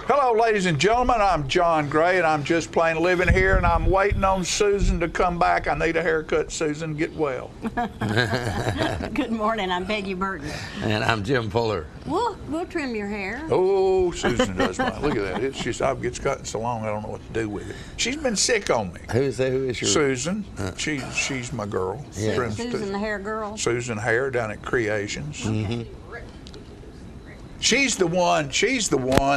Hello, ladies and gentlemen. I'm John Gray, and I'm just plain living here, and I'm waiting on Susan to come back. I need a haircut, Susan. Get well. Good morning. I'm Peggy Burton. And I'm Jim Fuller. We'll trim your hair. Oh, Susan does mine. Look at that. It's just, it's gotten so long, I don't know what to do with it. She's been sick on me. Who is your? Susan. She's my girl. Yeah. Susan the hair girl. Susan Hair down at Creations. Okay. She's the one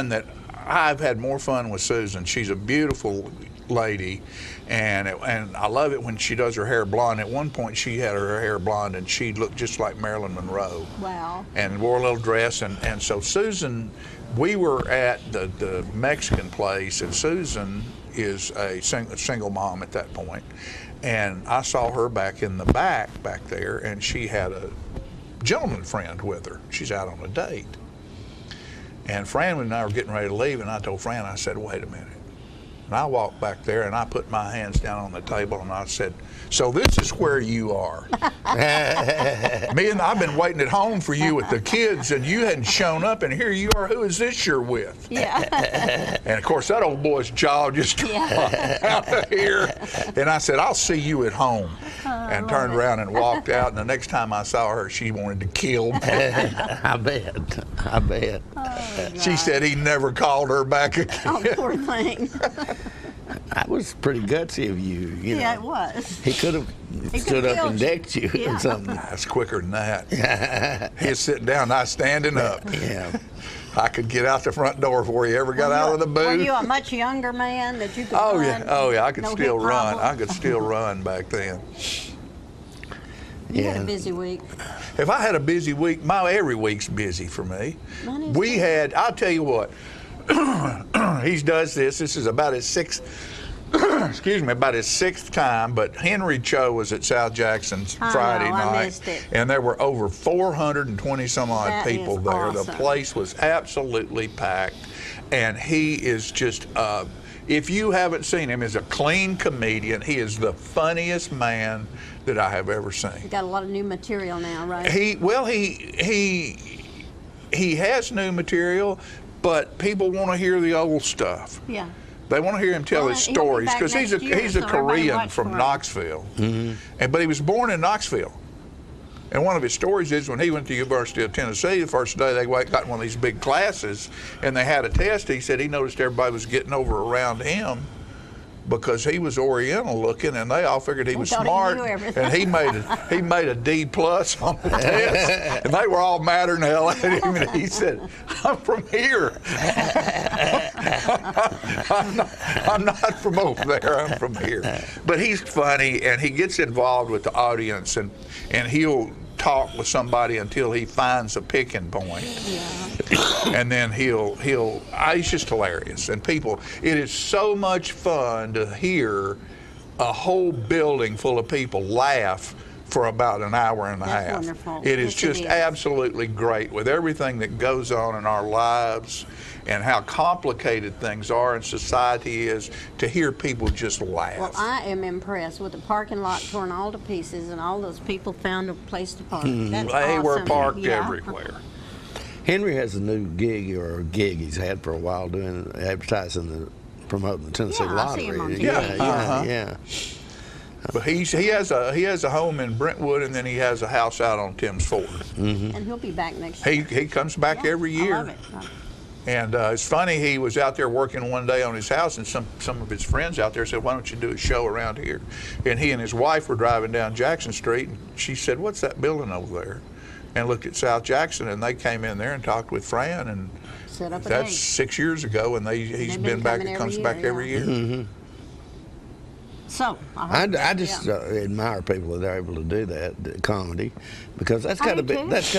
that I've had more fun with Susan. She's a beautiful lady, and I love it when she does her hair blonde. At one point, she had her hair blonde, and she looked just like Marilyn Monroe. Wow. And wore a little dress, and so Susan, we were at the Mexican place, and Susan is a single mom at that point, and I saw her back in the back there, and she had a gentleman friend with her. She's out on a date. And Fran and I were getting ready to leave, and I told Fran, I said, wait a minute. And I walked back there, and I put my hands down on the table, and I said, so this is where you are. I've been waiting at home for you with the kids, and you hadn't shown up, and here you are. Who is this you're with? Yeah. And, of course, that old boy's jaw just dropped out of here. And I said, I'll see you at home. And turned around and walked out, and the next time I saw her, she wanted to kill me. I bet. Oh, She said he never called her back again. Oh, poor thing. That was pretty gutsy of you. Yeah, it was. He could have stood up and decked you or something. That's quicker than that. He's sitting down, not standing up. Yeah. I could get out the front door before he ever got out of the booth. Were you a much younger man that you could Oh run? yeah, I could No still hip run. problem? I could still run back then. You had a busy week. If I had a busy week, every week's busy for me. I'll tell you what, he does this. This is about his sixth. About his sixth time, but Henry Cho was at South Jackson's Friday night, I missed it. and there were over 420 some odd That people is there. awesome. The place was absolutely packed, and he is just, if you haven't seen him, he's a clean comedian. He is the funniest man that I have ever seen. You got a lot of new material now, right? He has new material, but people want to hear the old stuff. Yeah. They want to hear him tell his He'll be stories back because he's next year, a so everybody Korean watch from for him. Knoxville, but he was born in Knoxville. And one of his stories is when he went to the University of Tennessee, the first day they got one of these big classes, and they had a test. He said he noticed everybody was getting over around him because he was Oriental looking, and they all figured he was thought he smart, knew everything. and he made a D+ on the test, and they were all madder than hell at him. And he said, "I'm from here. I'm not from over there. I'm from here." But he's funny, and he gets involved with the audience, and he'll talk with somebody until he finds a picking point. Yeah. And then he's just hilarious. And people, it is so much fun to hear a whole building full of people laugh for about an hour and a That's half. wonderful. It is Yes, it just is. absolutely great with everything that goes on in our lives and how complicated things are in society is to hear people just laugh. Well, I am impressed with the parking lot torn all to pieces and all those people found a place to park. That's They were awesome. parked Yeah. everywhere. Henry has a new gig he's had for a while doing advertising, promoting the Tennessee Yeah, I see him on Lottery. TV. Yeah. But he has a home in Brentwood, and then he has a house out on Tim's Ford. And he'll be back next year. He comes back every year. I love it. And it's funny, he was out there working one day on his house, and some of his friends out there said, "Why don't you do a show around here?" And he and his wife were driving down Jackson Street, and she said, "What's that building over there?" And looked at South Jackson, and they came in there and talked with Fran, and Set up a that's date. 6 years ago, and he's They've been been back. coming Comes every back year, every yeah. year. So I just admire people that are able to do that, the comedy, because that's I got to do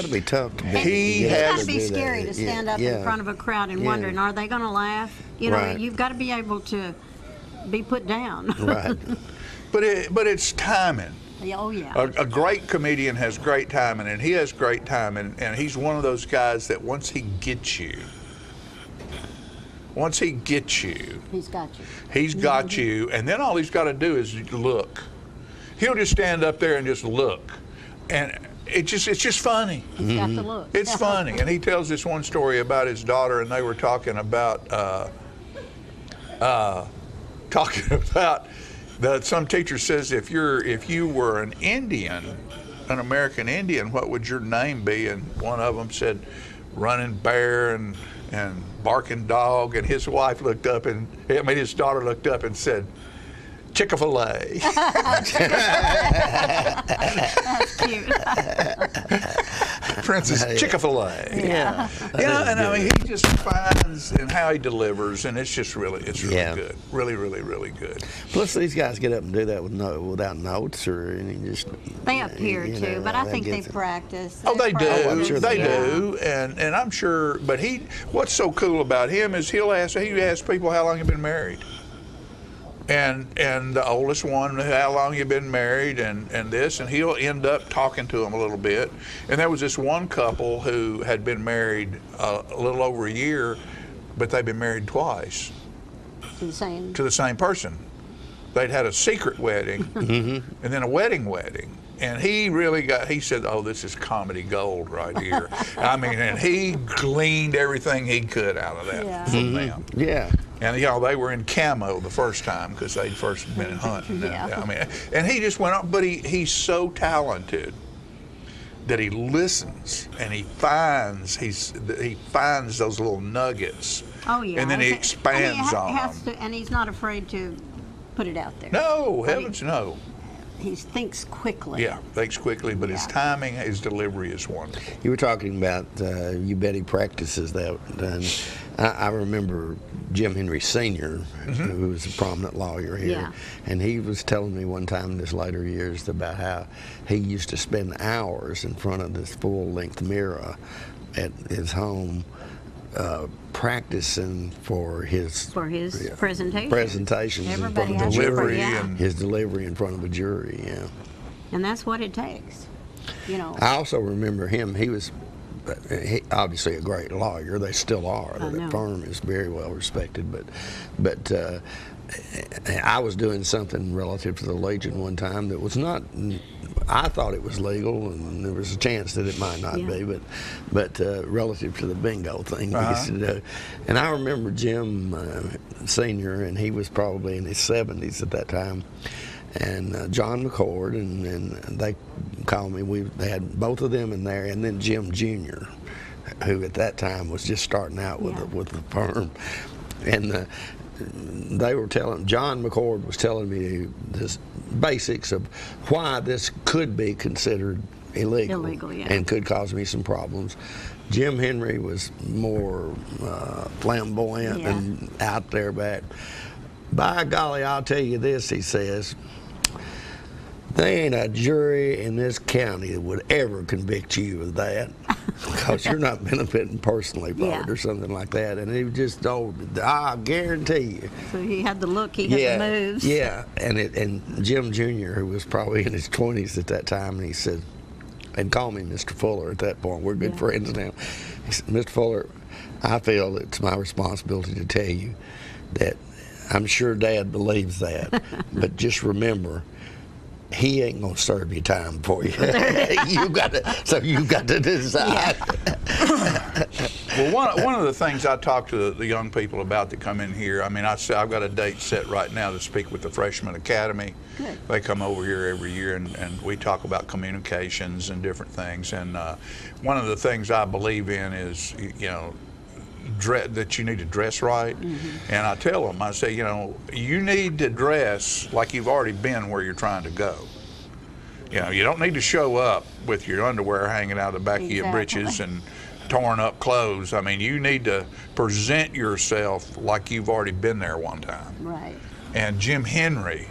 be too. tough to be. He It's has got to be do that. scary to stand up in front of a crowd and wondering, are they going to laugh? You know, Right. you've got to be able to be put down. Right. But it's timing. Oh, yeah. A great comedian has great timing, and he has great timing, and he's one of those guys that once he gets you, He's got you. he's got you, and then all he's got to do is look. He'll just stand up there and just look, and it's just funny. He's got the look. It's funny. And he tells this one story about his daughter, and they were talking about that some teacher says if you were an Indian, an American Indian, what would your name be? And one of them said Running Bear and Barking Dog, and his wife looked up and his daughter looked up and said, Chick-fil-A. That's cute. Princess Chick-fil-A. Yeah. Yeah, and I mean, he just finds and how he delivers, and it's really Yeah. good. Really, really, really good. Plus, these guys get up and do that without notes or anything. Just They appear you to, know, but I that think they gets it. practice. Oh, they do. I'm sure they they do. And I'm sure. But what's so cool about him is he asks people how long you've been married. And the oldest one, how long you been married, and this, and he'll end up talking to them a little bit. And there was this one couple who had been married a little over a year, but they'd been married twice Insane. to the same person. They'd had a secret wedding and then a wedding. And he said, oh, this is comedy gold right here. I mean, and he gleaned everything he could out of that from them. Yeah. And they were in camo the first time because they'd first been hunting. Yeah. I mean, and he just went on, but he's so talented that he listens and he finds those little nuggets. Oh, yeah. And then he expands on them. And he's not afraid to put it out there. No, heavens no. He thinks quickly. Yeah, thinks quickly, but his timing, his delivery is wonderful. You were talking about you bet he practices that. And I remember Jim Henry Sr., who was a prominent lawyer here, Yeah. and he was telling me one time in his later years about how he used to spend hours in front of this full-length mirror at his home practicing for his presentation. presentations in front Everybody of has the to jury, yeah. his delivery in front of a jury. Yeah. And that's what it takes. You know. I also remember him. He was obviously a great lawyer. They still are. I know. The firm is very well respected. But I was doing something relative to the Legion one time that was not. I thought it was legal, and there was a chance that it might not be. But relative to the bingo thing we used to do, and I remember Jim Sr., and he was probably in his 70s at that time. And John McCord, and they called me. They had both of them in there, and then Jim Jr., who at that time was just starting out with the firm. And they were John McCord was telling me the basics of why this could be considered illegal and could cause me some problems. Jim Henry was more flamboyant and out there back. By golly, I'll tell you this, he says, there ain't a jury in this county that would ever convict you of that because you're not benefiting personally from it or something like that. And he just told me, I guarantee you. So he had the look, he had the moves. Yeah, and Jim Jr., who was probably in his 20s at that time, and he said, and called me Mr. Fuller at that point. We're good friends now. He said, Mr. Fuller, I feel it's my responsibility to tell you that I'm sure Dad believes that, but just remember, he ain't gonna serve you time for you. You've got to decide. Well, one of the things I talk to the young people about that come in here, I mean, I've got a date set right now to speak with the Freshman Academy. Good. They come over here every year, and we talk about communications and different things. And one of the things I believe in is, that you need to dress right. And I tell them, I say, you need to dress like you've already been where you're trying to go. You don't need to show up with your underwear hanging out of the back of your britches and torn up clothes. I mean, you need to present yourself like you've already been there one time. Right. And Jim Henry,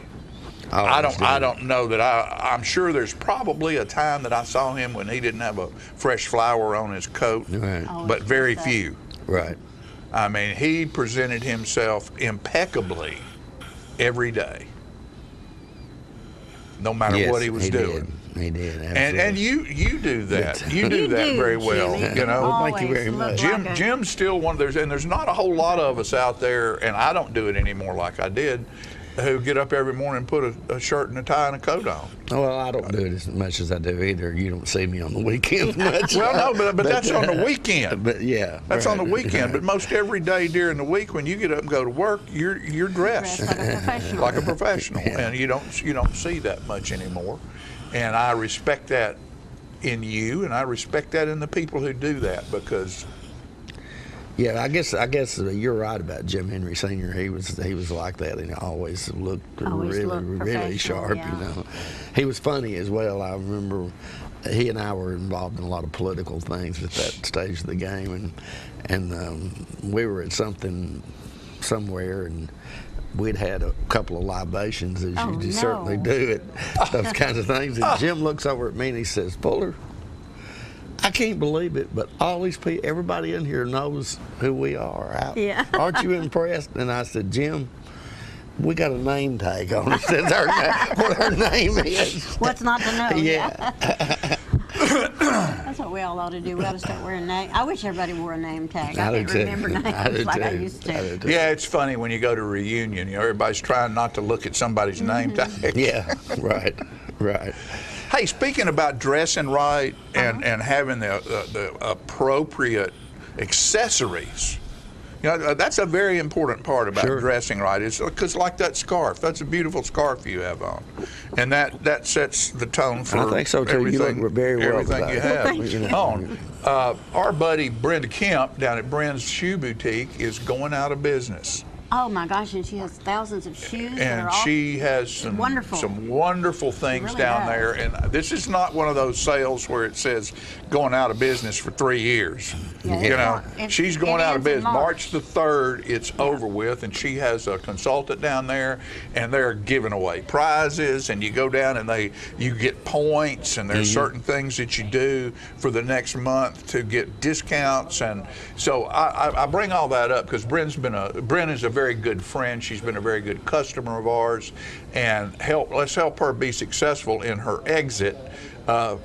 I don't know that I'm sure there's probably a time that I saw him when he didn't have a fresh flower on his coat, but very few. Right. I mean, he presented himself impeccably every day, no matter what he was doing. He did. And you do that. You do that very well. Jimmy. Well, thank you very much. Jim's still one of there's not a whole lot of us out there, and I don't do it anymore like I did. who get up every morning and put a shirt and a tie and a coat on. Well, I don't do it as much as I do either. You don't see me on the weekends much. Well, no, but that's on the weekend. But yeah, That's on the right. weekend. But most every day during the week when you get up and go to work, you're dressed Dressed like a professional. like a professional, and you don't see that much anymore. And I respect that in you, and I respect that in the people who do that, because Yeah, I guess you're right about Jim Henry Sr. He was like that, and he always looked Always looked really professional, sharp. yeah. You know, he was funny as well. I remember he and I were involved in a lot of political things at that stage of the game, and we were at something somewhere, and we'd had a couple of libations, as Oh, you no. certainly do at those kinds of things. And Jim looks over at me and he says, "Fuller, I can't believe it, but all these people, everybody in here knows who we are. Yeah. Aren't you impressed?" And I said, "Jim, we got a name tag on it. Says what her name is." What's not to know? Yeah. That's what we all ought to do. We ought to start wearing name. I wish everybody wore a name tag. I I do can't too. remember names I do like I too. used to. I do too. yeah, it's funny when you go to a reunion. Everybody's trying not to look at somebody's name tag. Yeah, right. Hey, speaking about dressing right and having the appropriate accessories, that's a very important part about Sure. dressing right. It's because like that scarf, that's a beautiful scarf you have on, and that sets the tone for I think so, too. You everything, look very well everything you today. have Thank you. on. Our buddy Brenda Kemp down at Bren's Shoe Boutique is going out of business. Oh my gosh, and she has thousands of shoes that are And all she has some wonderful things really down does. there. And this is not one of those sales where it says going out of business for 3 years. Yeah, You know, she's it going out of ends in business. March March. the 3rd, it's over with, and she has a consultant down there, and they're giving away prizes, and you go down and you get points, and there's certain things that you do for the next month to get discounts. And so I bring all that up because Bren is a very good friend. She's been a very good customer of ours, and let's help her be successful in her exit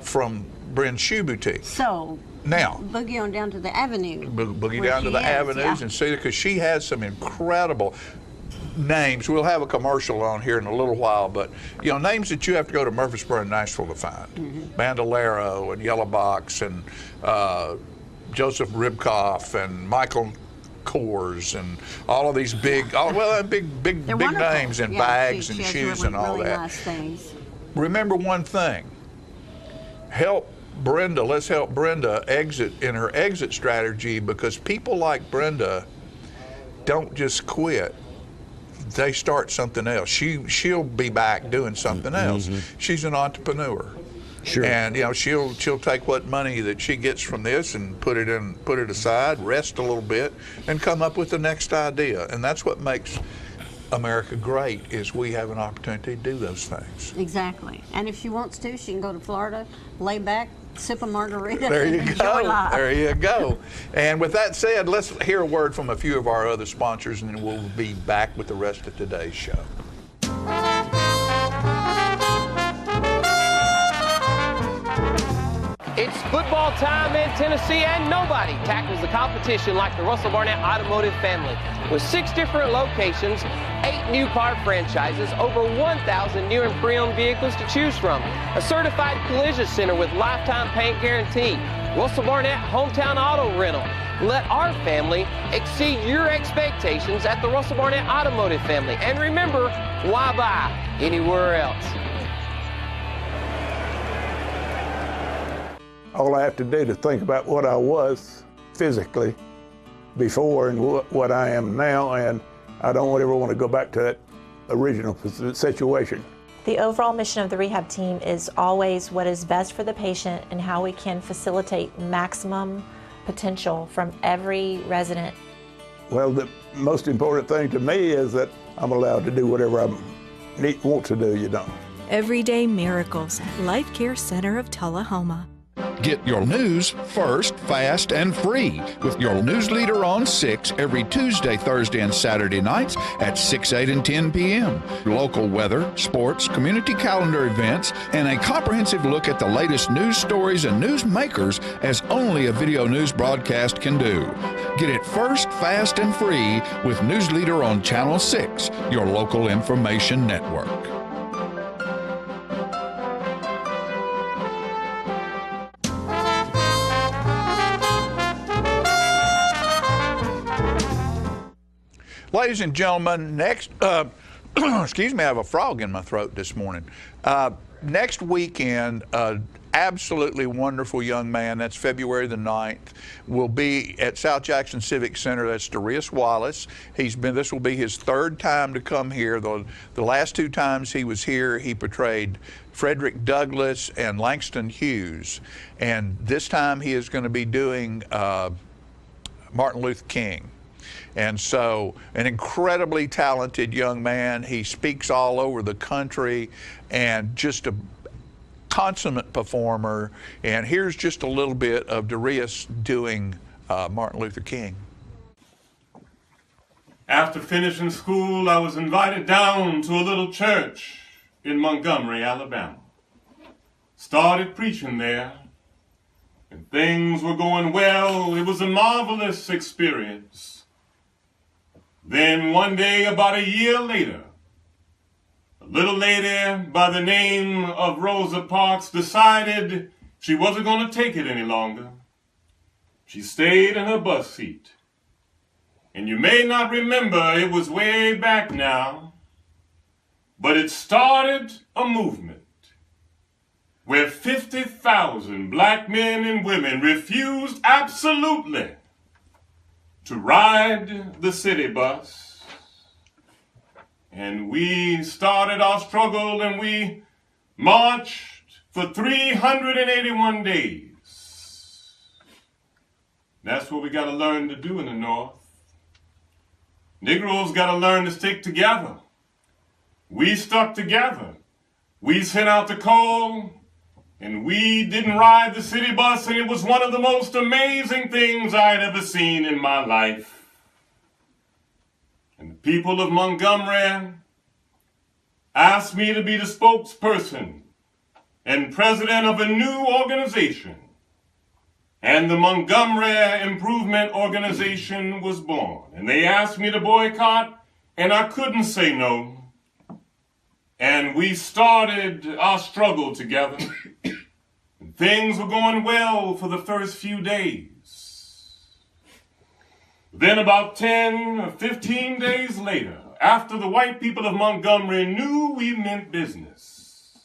from Bren's Shoe Boutique. So Now, boogie on down to the avenue. boogie where down to she the is, avenues yeah. and see her, because she has some incredible names. We'll have a commercial on here in a little while, but names that you have to go to Murfreesboro and Nashville to find. Bandolero and Yellow Box and Joseph Ribkoff and Michael Kors and all of these big They're wonderful. names and Yeah, bags she and has shoes really, and all really that. Nice things. Remember one thing. Let's help Brenda exit in her exit strategy, because people like Brenda don't just quit. They start something else. She'll be back doing something else. She's an entrepreneur. Sure. And she'll take what money that she gets from this and put it aside, rest a little bit, and come up with the next idea. And that's what makes America great, is we have an opportunity to do those things. Exactly. And if she wants to, she can go to Florida, lay back, sip a margarita, There you and enjoy go. life. There you go. And with that said, let's hear a word from a few of our other sponsors, and then we'll be back with the rest of today's show. It's football time in Tennessee, and nobody tackles the competition like the Russell Barnett Automotive family. With 6 different locations, 8 new car franchises, over 1,000 new and pre-owned vehicles to choose from, a certified collision center with lifetime paint guarantee, Russell Barnett Hometown Auto Rental. Let our family exceed your expectations at the Russell Barnett Automotive family. And remember, why buy anywhere else? All I have to do to think about what I was physically before and what I am now, and I don't ever want to go back to that original situation. The overall mission of the rehab team is always what is best for the patient and how we can facilitate maximum potential from every resident. Well, the most important thing to me is that I'm allowed to do whatever I want to do, Everyday Miracles, Life Care Center of Tullahoma. Get your news first, fast, and free with your news leader on 6 every Tuesday, Thursday, and Saturday nights at 6, 8, and 10 p.m. Local weather, sports, community calendar events, and a comprehensive look at the latest news stories and news makers as only a video news broadcast can do. Get it first, fast, and free with News Leader on Channel 6, your local information network. Ladies and gentlemen, next, excuse me, I have a frog in my throat this morning. Next weekend, absolutely wonderful young man, that's February the 9th, will be at South Jackson Civic Center. That's Darius Wallace. This will be his third time to come here. The last two times he was here, he portrayed Frederick Douglass and Langston Hughes. And this time he is going to be doing Martin Luther King. And so, an incredibly talented young man. He speaks all over the country and just a consummate performer. And here's just a little bit of Darius doing Martin Luther King. After finishing school, I was invited down to a little church in Montgomery, Alabama. Started preaching there, and things were going well. It was a marvelous experience. Then one day, about a year later, a little lady by the name of Rosa Parks decided she wasn't going to take it any longer. She stayed in her bus seat. And you may not remember, it was way back now, but it started a movement where 50,000 black men and women refused absolutely to ride the city bus. And we started our struggle, and we marched for 381 days. That's what we got to learn to do in the North. Negroes got to learn to stick together. We stuck together. We sent out the call, and we didn't ride the city bus, and it was one of the most amazing things I had ever seen in my life. And the people of Montgomery asked me to be the spokesperson and president of a new organization. And the Montgomery Improvement Organization was born. And they asked me to boycott, and I couldn't say no. And we started our struggle together. And things were going well for the first few days. Then about 10 or 15 days later, after the white people of Montgomery knew we meant business,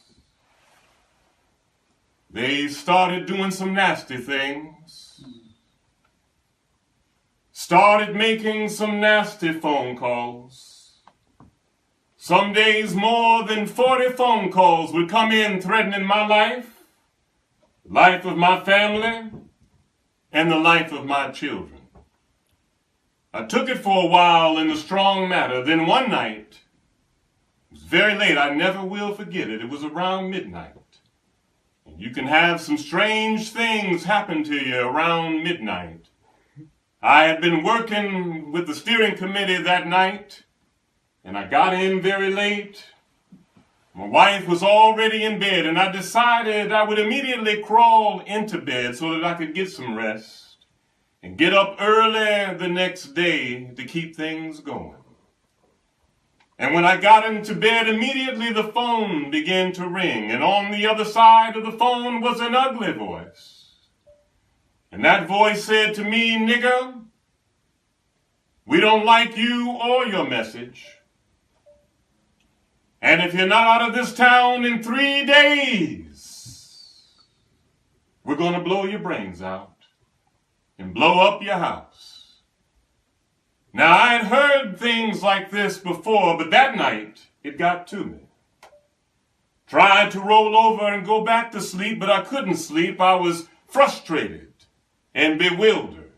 they started doing some nasty things. Started making some nasty phone calls. Some days more than 40 phone calls would come in threatening my life, the life of my family, and the life of my children. I took it for a while in a strong manner. Then one night, it was very late, I never will forget it. It was around midnight. And you can have some strange things happen to you around midnight. I had been working with the steering committee that night, and I got in very late. My wife was already in bed, and I decided I would immediately crawl into bed so that I could get some rest and get up early the next day to keep things going. And when I got into bed, immediately the phone began to ring, and on the other side of the phone was an ugly voice. And that voice said to me, "Nigger, we don't like you or your message. And if you're not out of this town in 3 days, we're going to blow your brains out and blow up your house." Now, I had heard things like this before, but that night, it got to me. Tried to roll over and go back to sleep, but I couldn't sleep. I was frustrated and bewildered.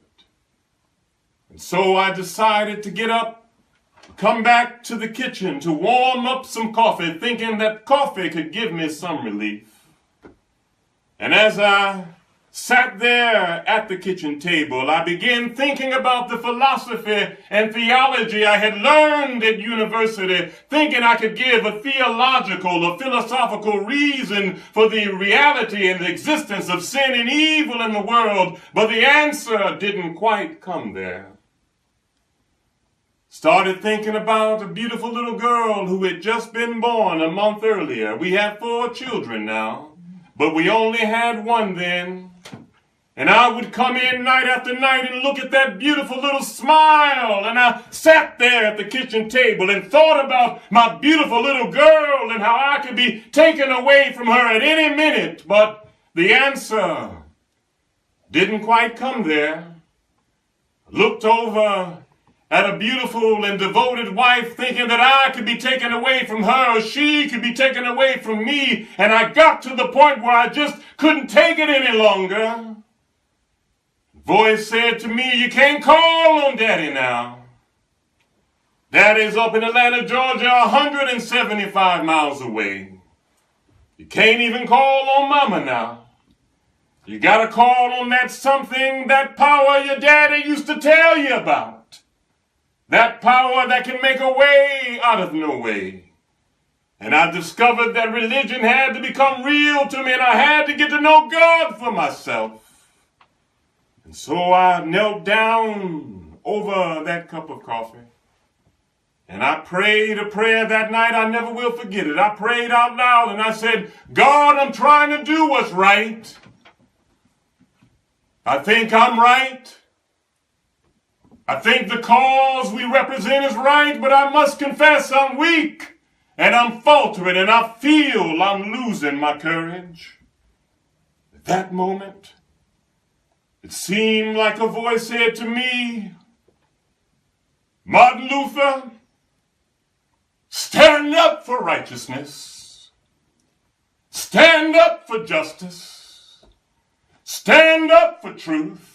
And so I decided to get up, come back to the kitchen to warm up some coffee, thinking that coffee could give me some relief. And as I sat there at the kitchen table, I began thinking about the philosophy and theology I had learned at university, thinking I could give a theological or philosophical reason for the reality and the existence of sin and evil in the world, but the answer didn't quite come there. Started thinking about a beautiful little girl who had just been born a month earlier. We have 4 children now, but we only had one then. And I would come in night after night and look at that beautiful little smile. And I sat there at the kitchen table and thought about my beautiful little girl and how I could be taken away from her at any minute. But the answer didn't quite come there. Looked over at a beautiful and devoted wife, thinking that I could be taken away from her, or she could be taken away from me. And I got to the point where I just couldn't take it any longer. Voice said to me, you can't call on Daddy now. Daddy's up in Atlanta, Georgia, 175 miles away. You can't even call on Mama now. You gotta call on that something, that power your daddy used to tell you about. That power that can make a way out of no way. And I discovered that religion had to become real to me, and I had to get to know God for myself. And so I knelt down over that cup of coffee. And I prayed a prayer that night. I never will forget it. I prayed out loud and I said, God, I'm trying to do what's right. I think I'm right. I think the cause we represent is right, but I must confess I'm weak and I'm faltering and I feel I'm losing my courage. At that moment, it seemed like a voice said to me, Martin Luther, stand up for righteousness. Stand up for justice. Stand up for truth.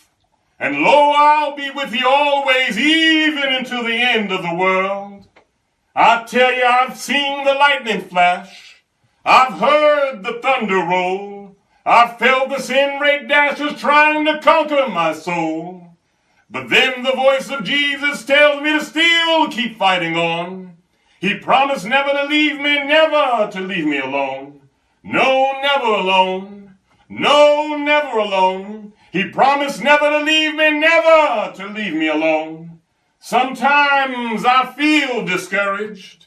And lo, I'll be with you always, even until the end of the world. I tell you, I've seen the lightning flash. I've heard the thunder roll. I felt the sin rake dashers trying to conquer my soul. But then the voice of Jesus tells me to still keep fighting on. He promised never to leave me, never to leave me alone. No, never alone. No, never alone. He promised never to leave me, never to leave me alone. Sometimes I feel discouraged.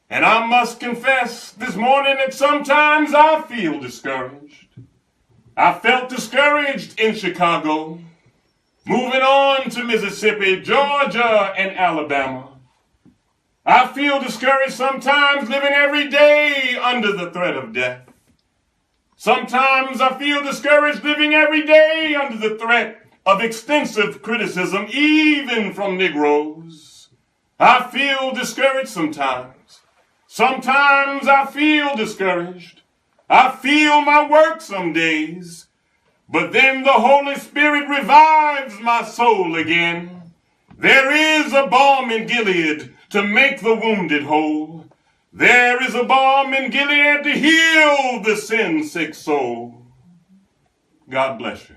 And I must confess this morning that sometimes I feel discouraged. I felt discouraged in Chicago, moving on to Mississippi, Georgia, and Alabama. I feel discouraged sometimes living every day under the threat of death. Sometimes I feel discouraged living every day under the threat of extensive criticism, even from Negroes. I feel discouraged sometimes. Sometimes I feel discouraged. I feel my work some days. But then the Holy Spirit revives my soul again. There is a balm in Gilead to make the wounded whole. There is a balm in Gilead to heal the sin-sick soul. God bless you.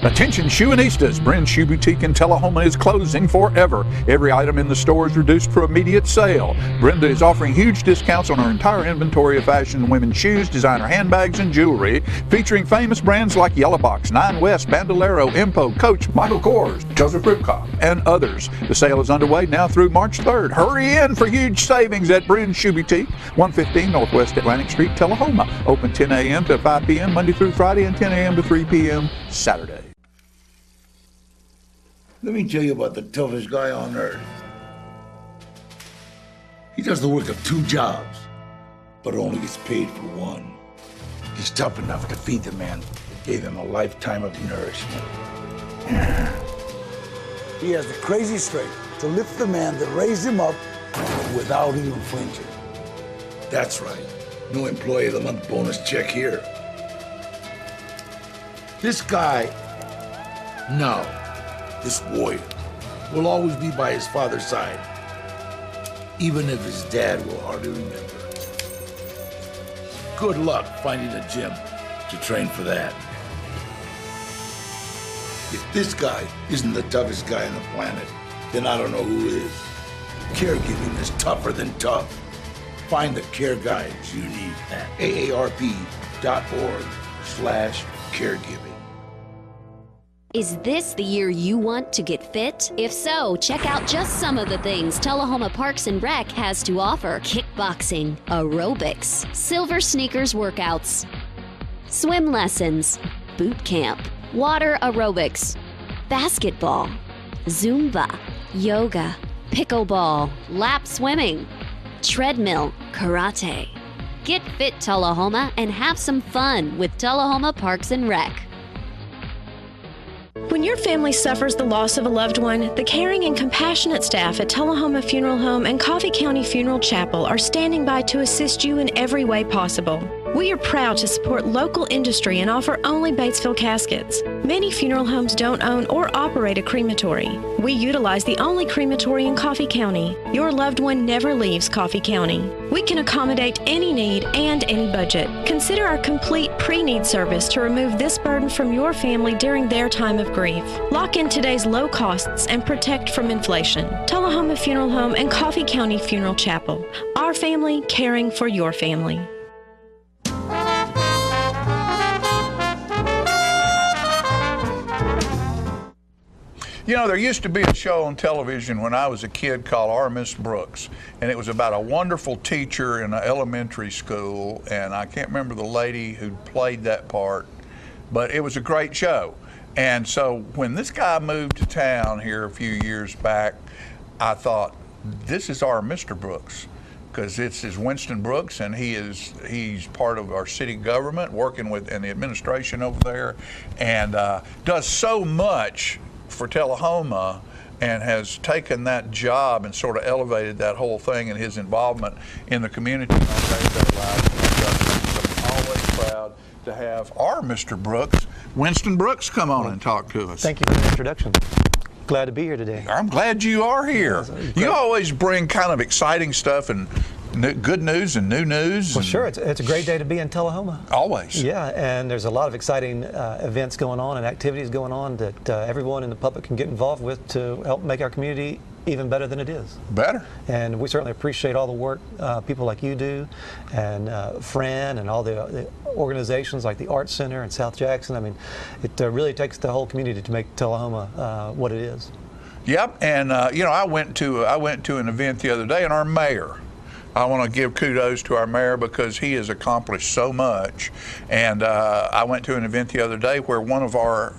Attention Shoeistas, Bryn's Shoe Boutique in Tullahoma is closing forever. Every item in the store is reduced for immediate sale. Brenda is offering huge discounts on her entire inventory of fashion women's shoes, designer handbags, and jewelry, featuring famous brands like Yellow Box, Nine West, Bandolero, Impo, Coach, Michael Kors, Joseph Rupkop, and others. The sale is underway now through March 3rd. Hurry in for huge savings at Bryn's Shoe Boutique, 115 Northwest Atlantic Street, Tullahoma. Open 10 a.m. to 5 p.m. Monday through Friday and 10 a.m. to 3 p.m. Saturday. Let me tell you about the toughest guy on earth. He does the work of 2 jobs, but only gets paid for one. He's tough enough to feed the man that gave him a lifetime of nourishment. He has the crazy strength to lift the man that raised him up without even flinching. That's right. No employee of the month bonus check here. This guy, this warrior, will always be by his father's side. even if his dad will hardly remember. Good luck finding a gym to train for that. If this guy isn't the toughest guy on the planet, then I don't know who is. Caregiving is tougher than tough. Find the care guides you need at aarp.org/caregiving. Is this the year you want to get fit? If so, check out just some of the things Tullahoma Parks and Rec has to offer. Kickboxing, aerobics, silver sneakers workouts, swim lessons, boot camp, water aerobics, basketball, Zumba, yoga, pickleball, lap swimming, treadmill, karate. Get fit, Tullahoma, and have some fun with Tullahoma Parks and Rec. When your family suffers the loss of a loved one, the caring and compassionate staff at Tullahoma Funeral Home and Coffee County Funeral Chapel are standing by to assist you in every way possible. We are proud to support local industry and offer only Batesville caskets. Many funeral homes don't own or operate a crematory. We utilize the only crematory in Coffee County. Your loved one never leaves Coffee County. We can accommodate any need and any budget. Consider our complete pre-need service to remove this burden from your family during their time of grief. Lock in today's low costs and protect from inflation. Tullahoma Funeral Home and Coffee County Funeral Chapel. Our family caring for your family. You know, there used to be a show on television when I was a kid called Our Miss Brooks, and it was about a wonderful teacher in an elementary school, and I can't remember the lady who played that part, but it was a great show. And so when this guy moved to town here a few years back, I thought, this is our Mr. Brooks, because it's his Winston Brooks, and he's part of our city government, working with in the administration over there, and does so much for Tullahoma, and has taken that job and sort of elevated that whole thing and his involvement in the community and our day-to-day lives. So I'm always proud to have our Mr. Brooks, Winston Brooks, come on and talk to us. Thank you for the introduction. Glad to be here today. I'm glad you are here. You always bring kind of exciting stuff and good news and new news. Well, sure. It's a great day to be in Tullahoma. Always. Yeah, and there's a lot of exciting events going on and activities going on that everyone in the public can get involved with to help make our community even better than it is. Better. And we certainly appreciate all the work people like you do, and Fran and all the organizations like the Arts Center in South Jackson. I mean, it really takes the whole community to make Tullahoma what it is. Yep, and you know, I went to an event the other day, and our mayor, I want to give kudos to our mayor because he has accomplished so much. And I went to an event the other day where one of our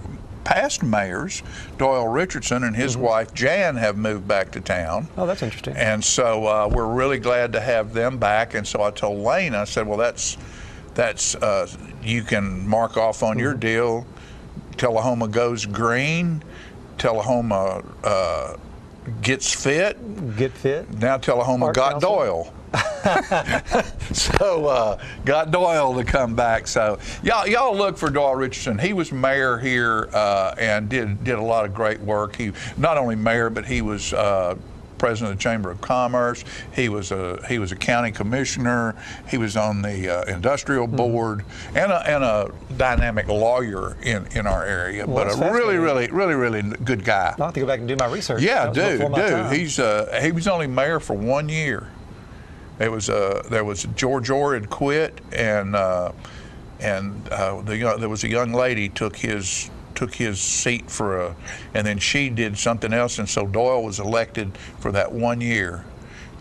past mayors, Doyle Richardson, and his wife Jan have moved back to town. Oh, that's interesting. And so we're really glad to have them back. And so I told Lane, I said, well, that's you can mark off on your deal. Tullahoma goes green. Tullahoma gets fit. Get fit. Now Tullahoma got Doyle. So got Doyle to come back. So y'all look for Doyle Richardson. He was mayor here and did a lot of great work. He not only mayor, but he was president of the Chamber of Commerce. He was a county commissioner. He was on the industrial board, and a dynamic lawyer in our area. Well, but a really good guy. I'll have to go back and do my research. Yeah, do. He was only mayor for 1 year. There was George Orr had quit, and there was a young lady took his seat and then she did something else, and so Doyle was elected for that 1 year,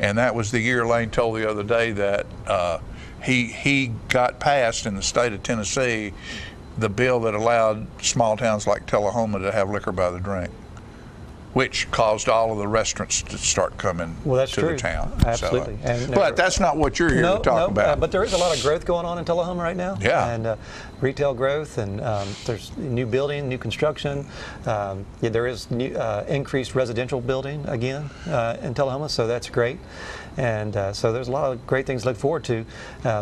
and that was the year Lane told the other day that he got passed in the state of Tennessee the bill that allowed small towns like Tullahoma to have liquor by the drink, which caused all of the restaurants to start coming to the town. Absolutely. So, but that's not what you're here to talk about. But there is a lot of growth going on in Tullahoma right now. Yeah. And retail growth, and there's new building, new construction. There is increased residential building again in Tullahoma, so that's great. And so there's a lot of great things to look forward to.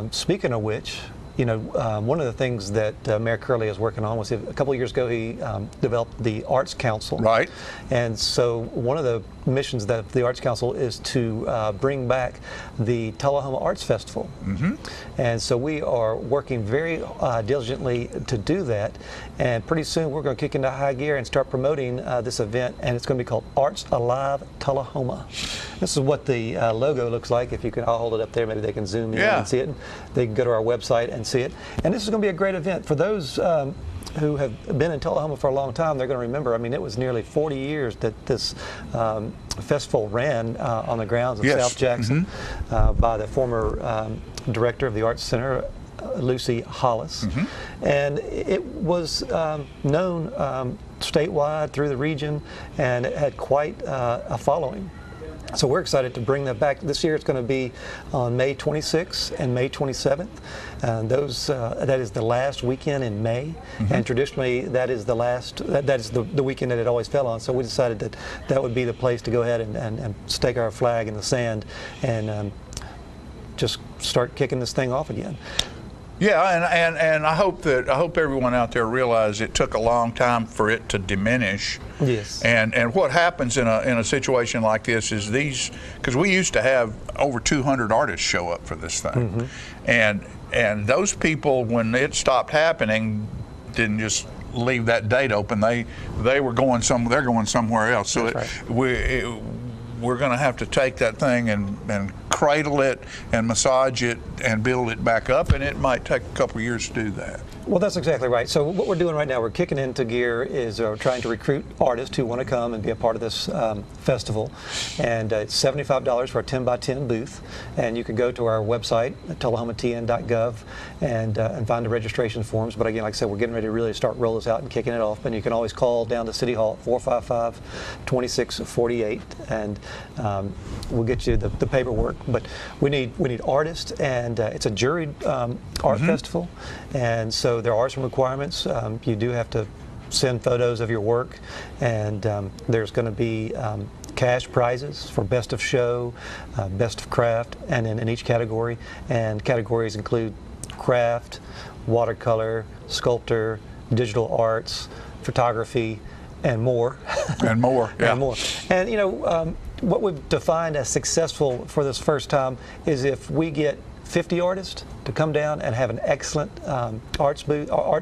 Speaking of which, one of the things that Mayor Curley is working on was a couple of years ago he developed the Arts Council. Right. And so one of the missions that the Arts Council is to bring back the Tullahoma Arts Festival. Mm-hmm. And so we are working very diligently to do that. And pretty soon we're going to kick into high gear and start promoting this event. And it's going to be called Arts Alive Tullahoma. This is what the logo looks like. If you can, I'll hold it up there. Maybe they can zoom in and see it. They can go to our website and see it. And this is going to be a great event for those who have been in Tullahoma for a long time. They're going to remember. I mean, it was nearly 40 years that this festival ran on the grounds of South Jackson by the former director of the Arts Center, Lucy Hollis. And it was known statewide through the region, and it had quite a following. So we're excited to bring that back. This year it's going to be on May 26th and May 27th. And that is the last weekend in May. And traditionally that is the weekend that it always fell on. So we decided that would be the place to go ahead and stake our flag in the sand and just start kicking this thing off again. Yeah, and I hope everyone out there realizes it took a long time for it to diminish. Yes. And what happens in a situation like this is because we used to have over 200 artists show up for this thing, and those people, when it stopped happening, didn't just leave that date open. They're going somewhere else. So we're going to have to take that thing and cradle it and massage it and build it back up, and it might take a couple of years to do that. Well, that's exactly right. So what we're doing right now, we're kicking into gear, is trying to recruit artists who want to come and be a part of this festival. And it's $75 for a 10x10 booth. And you can go to our website, tullahomatn.gov, and find the registration forms. But again, like I said, we're getting ready to really start roll this out and kicking it off. And you can always call down to City Hall at 455-2648, and we'll get you the paperwork. But we need artists, and it's a juried art festival. And so there are some requirements. You do have to send photos of your work, and there's going to be cash prizes for best of show, best of craft, and in each category. And categories include craft, watercolor, sculptor, digital arts, photography, and more. And more, yeah. And more. And what we've defined as successful for this first time is if we get 50 artists to come down and have an excellent arts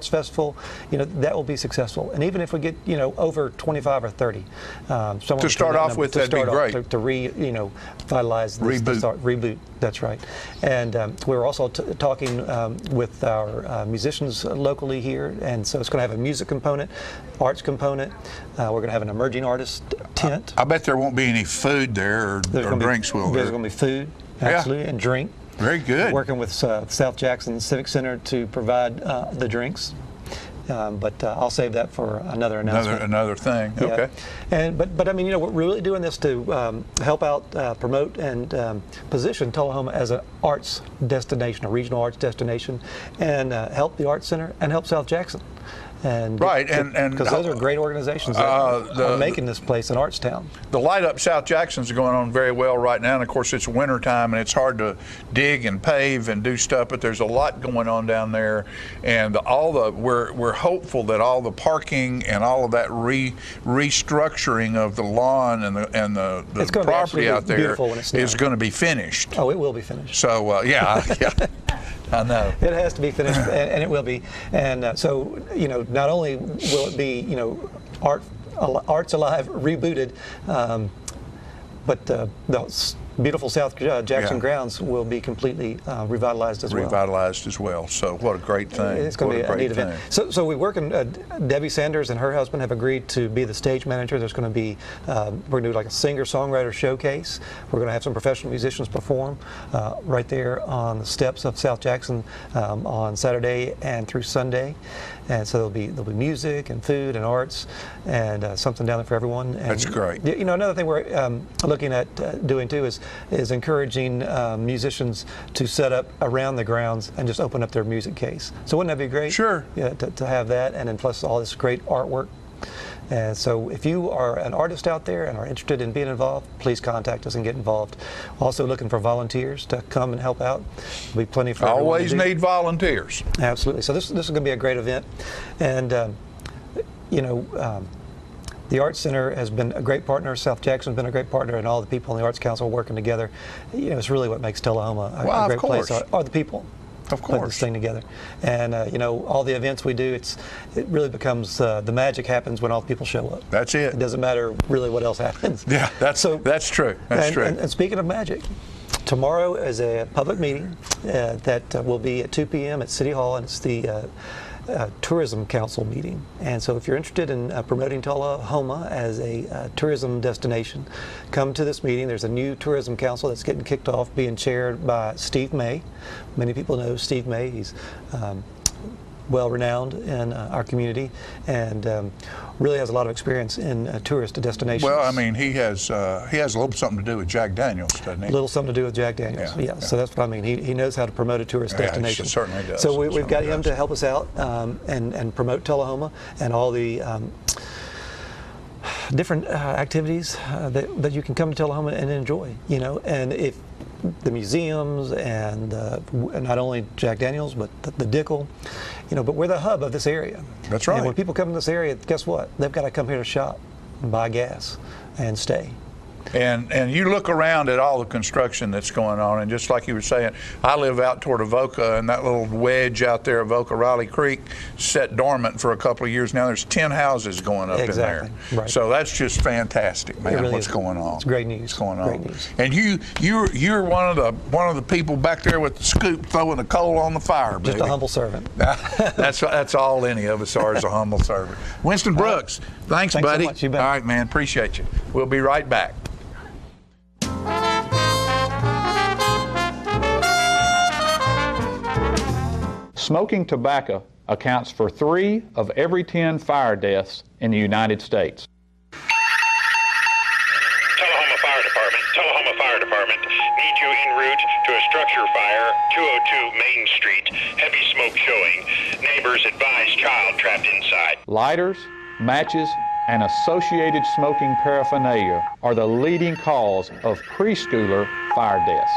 festival, that will be successful. And even if we get over 25 or 30, to start off with, that'd be great. To revitalize this, reboot. That's right. And we're also talking with our musicians locally here, and so it's going to have a music component, arts component. We're going to have an emerging artist tent. I bet there won't be any food there or drinks, will there? There's going to be food, absolutely, and drink. Very good. Working with South Jackson Civic Center to provide the drinks, but I'll save that for another announcement. Another thing. Yeah. Okay. And but I mean, we're really doing this to help out, promote, and position Tullahoma as an arts destination, a regional arts destination, and help the Arts Center and help South Jackson. And because those are great organizations that are making this place an arts town. The Light Up South Jackson's going on very well right now, and of course it's winter time and it's hard to dig and pave and do stuff, but there's a lot going on down there, and we're hopeful that all the parking and all of that restructuring of the lawn and the property out there is going to be finished. Oh, it will be finished. So yeah. I know. It has to be finished, and it will be. And so, not only will it be, Arts Alive rebooted, but the beautiful South Jackson grounds will be completely revitalized as well. Revitalized as well. So what a great thing. It's going to be a neat event. So we work, Debbie Sanders and her husband have agreed to be the stage manager. There's going to be, we're going to do like a singer-songwriter showcase. We're going to have some professional musicians perform right there on the steps of South Jackson on Saturday and through Sunday. And so there'll be music and food and arts and something down there for everyone. And, that's great. Another thing we're looking at doing too is encouraging musicians to set up around the grounds and just open up their music case. So wouldn't that be great? Sure. Yeah, to have that, and then plus all this great artwork And so if you are an artist out there and are interested in being involved, please contact us and get involved. Also looking for volunteers to come and help out. There'll be plenty for everyone Always to do. need volunteers. Absolutely. So this is going to be a great event. And, the Arts Center has been a great partner. South Jackson's been a great partner, and all the people in the Arts Council working together. It's really what makes Tullahoma a great place. Are the people. Of Putting course. this thing together. And, all the events we do, it really becomes, the magic happens when all the people show up. That's it. It doesn't matter really what else happens. Yeah, that's true. That's true. And speaking of magic, tomorrow is a public meeting that will be at 2 p.m. at City Hall, and it's the Tourism Council meeting. And so if you're interested in promoting Tullahoma as a tourism destination, come to this meeting. There's a new tourism council that's getting kicked off, being chaired by Steve May. Many people know Steve May. He's well-renowned in our community, and really has a lot of experience in tourist destinations. Well, I mean, he has a little something to do with Jack Daniels, doesn't he? A little something to do with Jack Daniels. Yeah. So that's what I mean. He knows how to promote a tourist destination. He certainly does. So we've got him to help us out and promote Tullahoma and all the different activities that you can come to Tullahoma and enjoy. And if the museums and not only Jack Daniels, but the Dickel, but we're the hub of this area. That's right. And when people come to this area, guess what? They've got to come here to shop and buy gas and stay. And you look around at all the construction that's going on, and just like you were saying, I live out toward Avoca, and that little wedge out there, Avoca Riley Creek, set dormant for a couple of years now. There's 10 houses going up in there. Right. So that's just fantastic, man. Really what's is. going on? It's great news. What's going on? Great news. And you're one of the people back there with the scoop throwing the coal on the fire, baby. Just a humble servant. That's all any of us are, as a humble servant. Winston Brooks, thanks buddy. So much. You bet. All right, man. Appreciate you. We'll be right back. Smoking tobacco accounts for 3 of every 10 fire deaths in the United States. Tullahoma Fire Department need you en route to a structure fire, 202 Main Street. Heavy smoke showing. Neighbors advise child trapped inside. Lighters, matches, and associated smoking paraphernalia are the leading cause of preschooler fire deaths.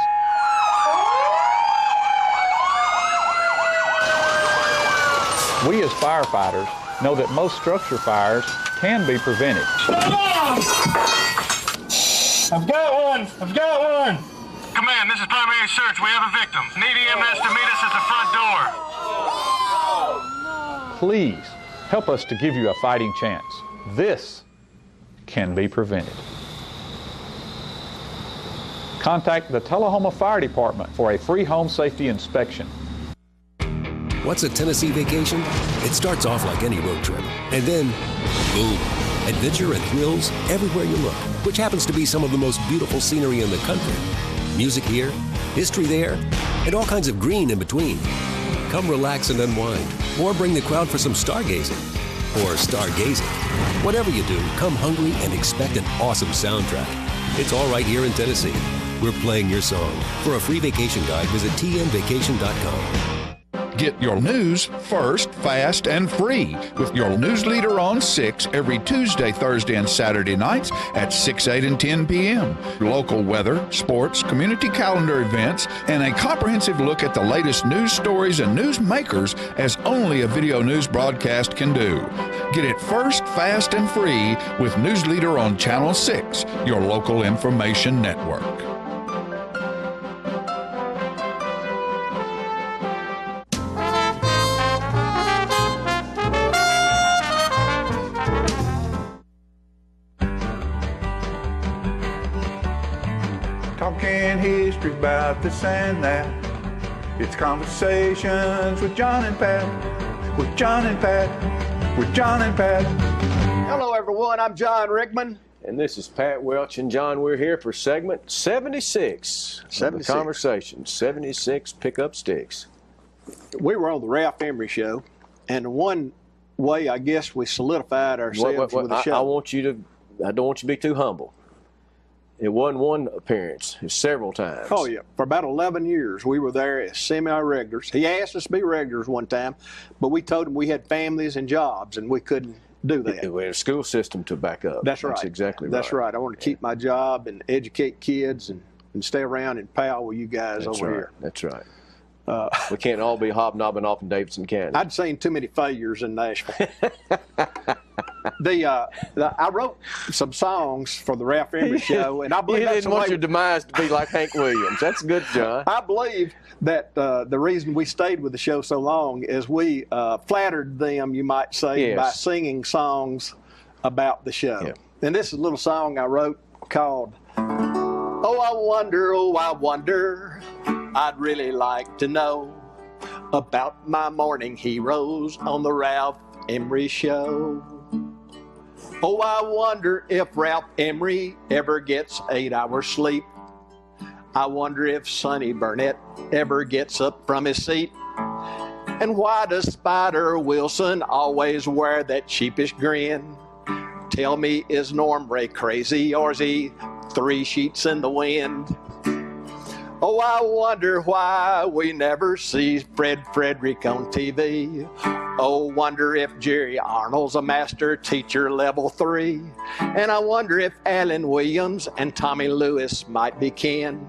We as firefighters know that most structure fires can be prevented. I've got one! Command, this is primary search. We have a victim. Need EMS to meet us at the front door. Please help us to give you a fighting chance. This can be prevented. Contact the Tullahoma Fire Department for a free home safety inspection. What's a Tennessee vacation? It starts off like any road trip, and then, boom, adventure and thrills everywhere you look, which happens to be some of the most beautiful scenery in the country. Music here, history there, and all kinds of green in between. Come relax and unwind, or bring the crowd for some stargazing, or stargazing. Whatever you do, come hungry and expect an awesome soundtrack. It's all right here in Tennessee. We're playing your song. For a free vacation guide, visit tnvacation.com. Get your news first, fast, and free with your news leader on 6 every Tuesday, Thursday, and Saturday nights at 6, 8, and 10 p.m. Local weather, sports, community calendar events, and a comprehensive look at the latest news stories and news makers as only a video news broadcast can do. Get it first, fast, and free with News Leader on Channel 6, your local information network. Talking history about this and that. It's conversations with John and Pat. With John and Pat. With John and Pat. Hello, everyone. I'm John Rickman. And this is Pat Welch. And, John, we're here for segment 76. 76. The conversation. 76 Pickup Sticks. We were on the Ralph Emery Show. And one way, I guess, we solidified ourselves with the show. I don't want you to be too humble. It wasn't one appearance. It was several times. Oh, yeah. For about 11 years, we were there as semi-regulars. He asked us to be regulars one time, but we told him we had families and jobs, and we couldn't do that. We had a school system to back up. That's right. That's exactly right. That's right. I want to keep my job and educate kids and stay around and pal with you guys over here. That's right. We can't all be hobnobbing off in Davidson County. I'd seen too many failures in Nashville. I wrote some songs for the Ralph Emery Show, and I believe you that's didn't the want way your demise to be like Hank Williams. That's good, John. I believe that the reason we stayed with the show so long is we flattered them, you might say, by singing songs about the show. Yeah. And this is a little song I wrote called Oh, I wonder, I'd really like to know about my morning heroes on the Ralph Emery Show. Oh, I wonder if Ralph Emery ever gets 8 hours sleep. I wonder if Sonny Burnett ever gets up from his seat. And why does Spider Wilson always wear that sheepish grin? Tell me, is Norm Ray crazy, or is he 3 sheets in the wind? Oh, I wonder why we never see Fred Frederick on TV. Oh, wonder if Jerry Arnold's a master teacher level 3. And I wonder if Alan Williams and Tommy Lewis might be kin.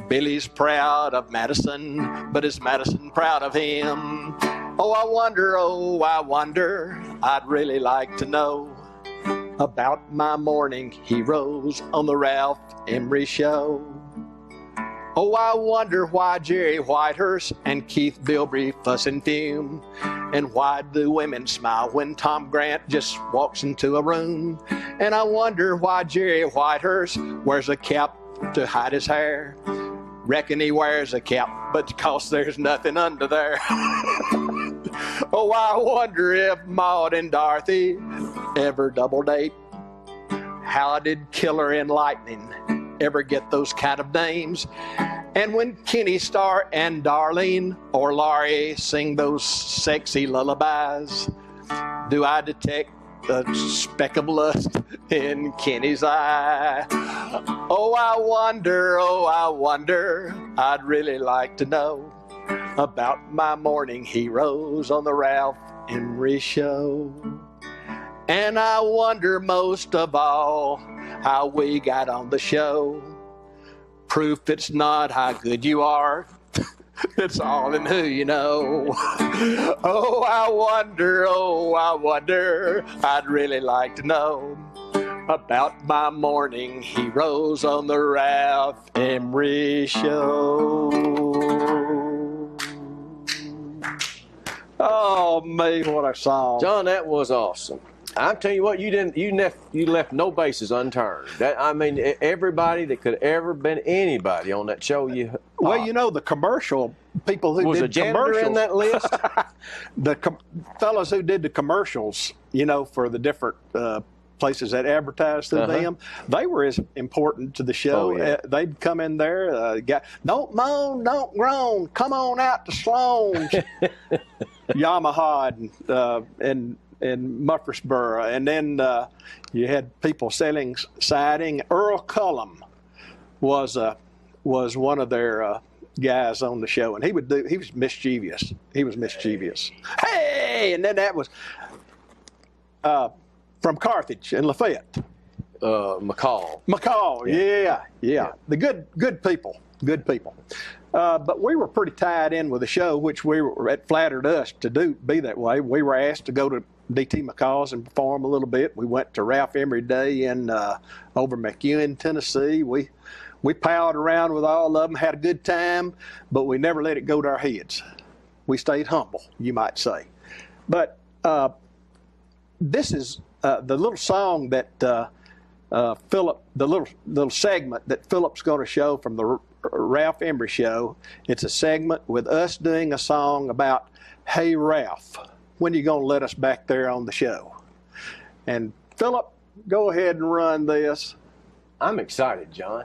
Billy's proud of Madison, but is Madison proud of him? Oh, I wonder, I'd really like to know about my morning heroes on the Ralph Emery Show. Oh, I wonder why Jerry Whitehurst and Keith Bilbrey fuss and fume. And why do women smile when Tom Grant just walks into a room? And I wonder why Jerry Whitehurst wears a cap to hide his hair. Reckon he wears a cap, but because there's nothing under there. Oh, I wonder if Maud and Dorothy ever double date. How did Killer and Lightning ever get those kind of names? And when Kenny Starr and Darlene or Laurie sing those sexy lullabies, do I detect a speck of lust in Kenny's eye? Oh, I wonder, I'd really like to know about my morning heroes on the Ralph Emery Show. And I wonder most of all how we got on the show. Proof it's not how good you are, it's all in who you know. Oh, I wonder, I'd really like to know about my morning heroes on the Ralph Emery Show. Oh, me, what a song. John, that was awesome. I'm telling you what, you left no bases unturned. Everybody that could ever been anybody on that show. Well, you know, the commercial people who was did a janitor commercials in that list. The fellas who did the commercials, you know, for the different places that advertised through them, they were as important to the show. Oh, yeah. They'd come in there, don't moan, don't groan, come on out to Sloan's, Yamaha, and Murfreesboro. And then you had people selling siding. Earl Cullum was one of their guys on the show, and he was mischievous. Hey! And then that was from Carthage and Lafayette. McCall. Yeah. The good people. But we were pretty tied in with the show, which it flattered us to be that way. We were asked to go to D.T. McCall's and perform a little bit. We went to Ralph Emery Day over McEwen, Tennessee. We palled around with all of them, had a good time, but we never let it go to our heads. We stayed humble, you might say. But this is the little song that Philip, the little segment that Philip's going to show from the Ralph Emery Show. It's a segment with us doing a song about, hey, Ralph, when are you going to let us back there on the show? And Philip, go ahead and run this. I'm excited, John.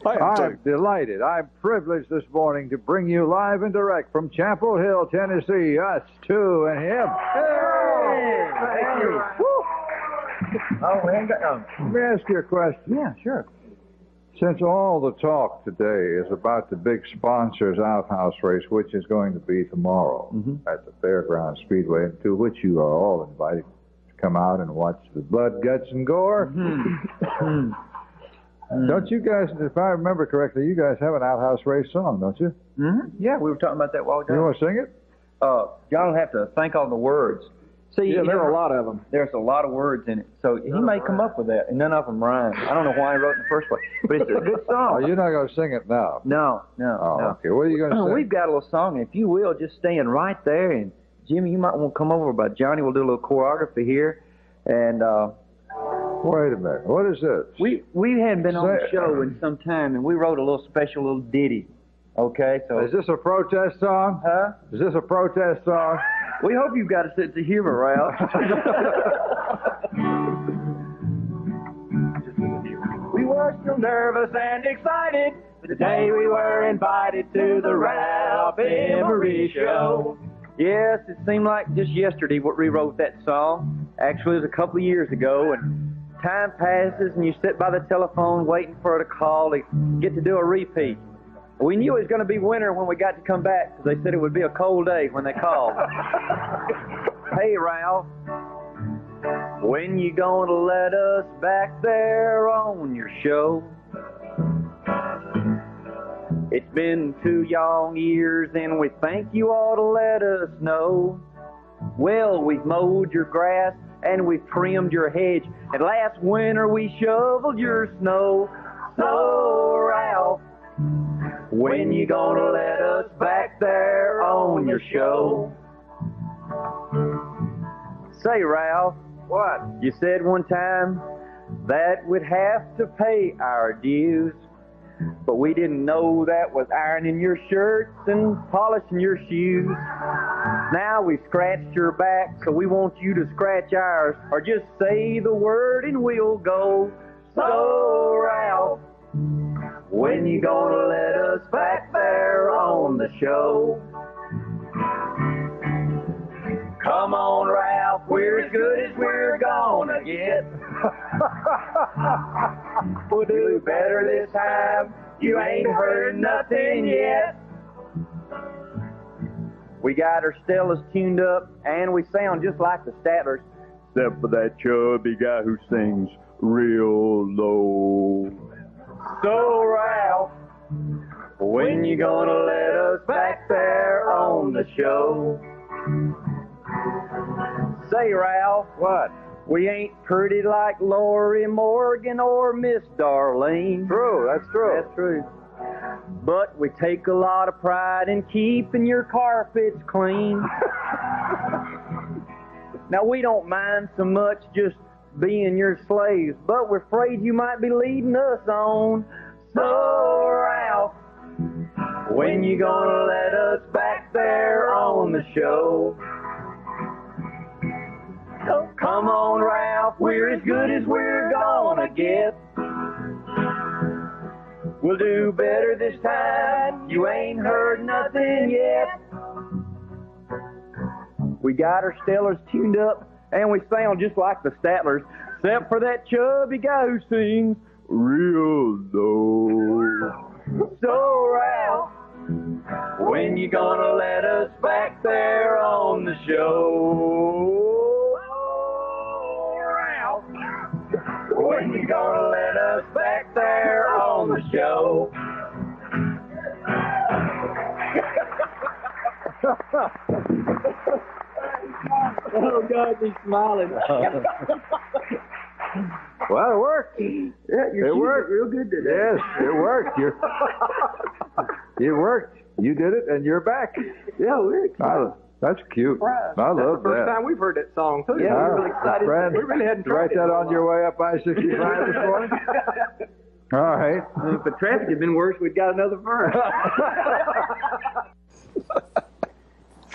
I'm delighted. I'm privileged this morning to bring you live and direct from Chapel Hill, Tennessee, us two and him. Hey! Thank you. Let me ask you a question. Yeah, sure. Since all the talk today is about the big sponsors outhouse race, which is going to be tomorrow at the Fairground Speedway, to which you are all invited to come out and watch the blood, guts, and gore. Don't you guys, if I remember correctly, you guys have an outhouse race song, don't you? Yeah, we were talking about that a while ago. You want to sing it? John will have to think on the words. See, Yeah, there are a lot of them. There's a lot of words in it, so he may come up with that, and none of them rhyme. I don't know why he wrote it in the first place, but it's a good song. Oh, you're not going to sing it now? No. Oh, okay. What are you going to sing? We've got a little song, and if you will, just stand right there, and Jimmy, you might want to come over, but Johnny will do a little choreography here, and wait a minute. What is this? We hadn't been on the show in some time, and we wrote a little special little ditty. Okay, so is this a protest song? Huh? Is this a protest song? We hope you've got a sense of humor, Ralph. We were so nervous and excited the day we were invited to the Ralph Emery Show. Yes, it seemed like just yesterday we rewrote that song. Actually, it was a couple of years ago, and time passes and you sit by the telephone waiting for it to call to get to do a repeat. We knew it was going to be winter when we got to come back because they said it would be a cold day when they called. Hey, Ralph, when you going to let us back there on your show? It's been 2 long years and we think you ought to let us know. Well, we've mowed your grass and we've trimmed your hedge, and last winter we shoveled your snow. So, Ralph, when you gonna let us back there on your show? Say, Ralph. What? You said one time that we'd have to pay our dues, but we didn't know that was ironing your shirts and polishing your shoes. Now we've scratched your back, so we want you to scratch ours, or just say the word and we'll go. So, Ralph, when you gonna let us back there on the show? Come on, Ralph, we're as good as we're gonna get. We'll do better this time, you ain't heard nothing yet. We got our Stellas tuned up, and we sound just like the Statlers, except for that chubby guy who sings real low. So, Ralph, when you gonna let us back there on the show? Say, Ralph. What? We ain't pretty like Lori Morgan or Miss Darlene. True, that's true. That's true. But we take a lot of pride in keeping your carpets clean. Now, we don't mind so much just being your slaves, but we're afraid you might be leading us on. So, Ralph, when you gonna let us back there on the show? Come on, Ralph, we're as good as we're gonna get. We'll do better this time, you ain't heard nothing yet. We got our Stellars tuned up, and we sound just like the Statlers, except for that chubby guy who sings real low. So, Ralph, when you gonna let us back there on the show? Ralph, when you gonna let us back there on the show? Oh, God, he's smiling. Well, it worked. Yeah, it worked real good today. Yes, it worked. It worked. You did it, and you're back. Yeah, we're excited. That's cute. I love that. That's the first time we've heard that song, too. Yeah, we're really excited. Friend, We really hadn't you write tried it that so on your way up I-65 this morning? All right. If the traffic had been worse, we'd got another verse.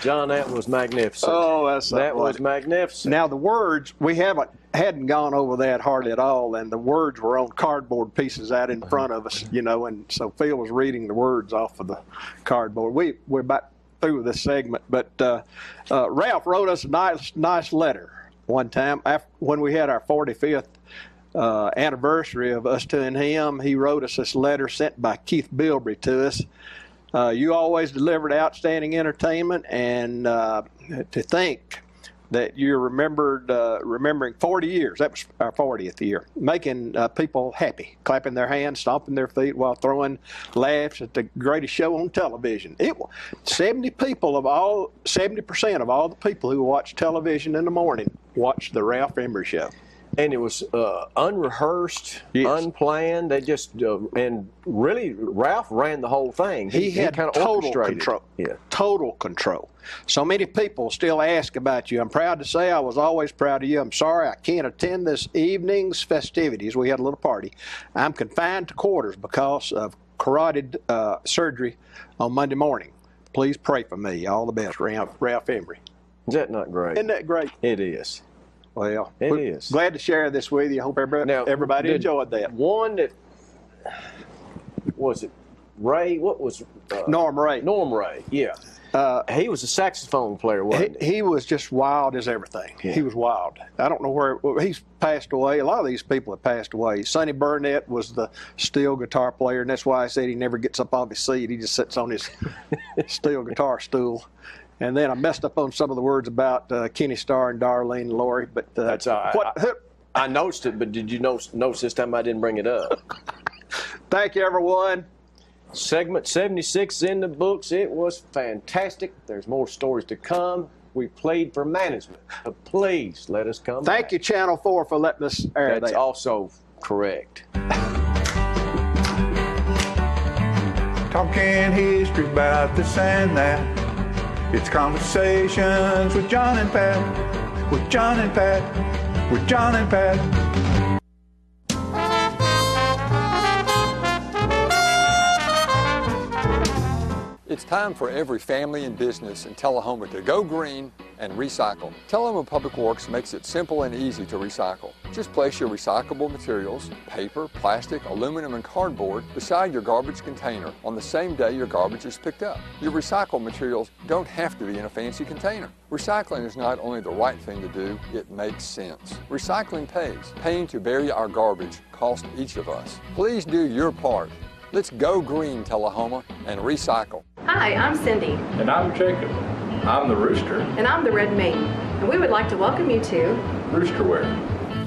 John, that was magnificent. Oh, that was magnificent. Now the words, we hadn't gone over that hardly at all, and the words were on cardboard pieces out in front of us, and so Phil was reading the words off of the cardboard. We're about through with this segment, but Ralph wrote us a nice letter one time when we had our 45th anniversary of us to and him. He wrote us this letter sent by Keith Bilbrey to us. You always delivered outstanding entertainment, and to think that you're remembering 40 years. That was our 40th year. Making people happy, clapping their hands, stomping their feet while throwing laughs at the greatest show on television. 70% of all the people who watch television in the morning watch the Ralph Emery Show. And it was unrehearsed, unplanned. They just and really Ralph ran the whole thing. He had kind of total control. Yeah, total control. So many people still ask about you. I'm proud to say I was always proud of you. I'm sorry I can't attend this evening's festivities. We had a little party. I'm confined to quarters because of carotid surgery on Monday morning. Please pray for me. All the best, Ralph Emery. Is that not great? Isn't that great? It is. Well, it is. Glad to share this with you. I hope everybody enjoyed that. One that was it Ray? What was Norm Ray? Norm Ray, yeah. He was a saxophone player, wasn't he? He was just wild as everything. Yeah. He was wild. I don't know where he's passed away. A lot of these people have passed away. Sonny Burnett was the steel guitar player, and that's why I said he never gets up off his seat. He just sits on his steel guitar stool. And then I messed up on some of the words about Kenny Starr and Darlene and Lori. But that's all right. I noticed it, but did you notice this time I didn't bring it up? Thank you, everyone. Segment 76 is in the books. It was fantastic. There's more stories to come. We played for management. But please let us come back. Thank you, Channel 4, for letting us air that. That's also correct. Talking history about this and that. It's Conversations with John and Pat, with John and Pat, with John and Pat. It's time for every family and business in Tullahoma to go green and recycle. Tullahoma Public Works makes it simple and easy to recycle. Just place your recyclable materials, paper, plastic, aluminum, and cardboard beside your garbage container on the same day your garbage is picked up. Your recycled materials don't have to be in a fancy container. Recycling is not only the right thing to do, it makes sense. Recycling pays. Paying to bury our garbage costs each of us. Please do your part. Let's go green, Tullahoma, and recycle. Hi, I'm Cindy. And I'm Jacob. I'm the Rooster. And I'm the Red Maiden. And we would like to welcome you to Roosterwear.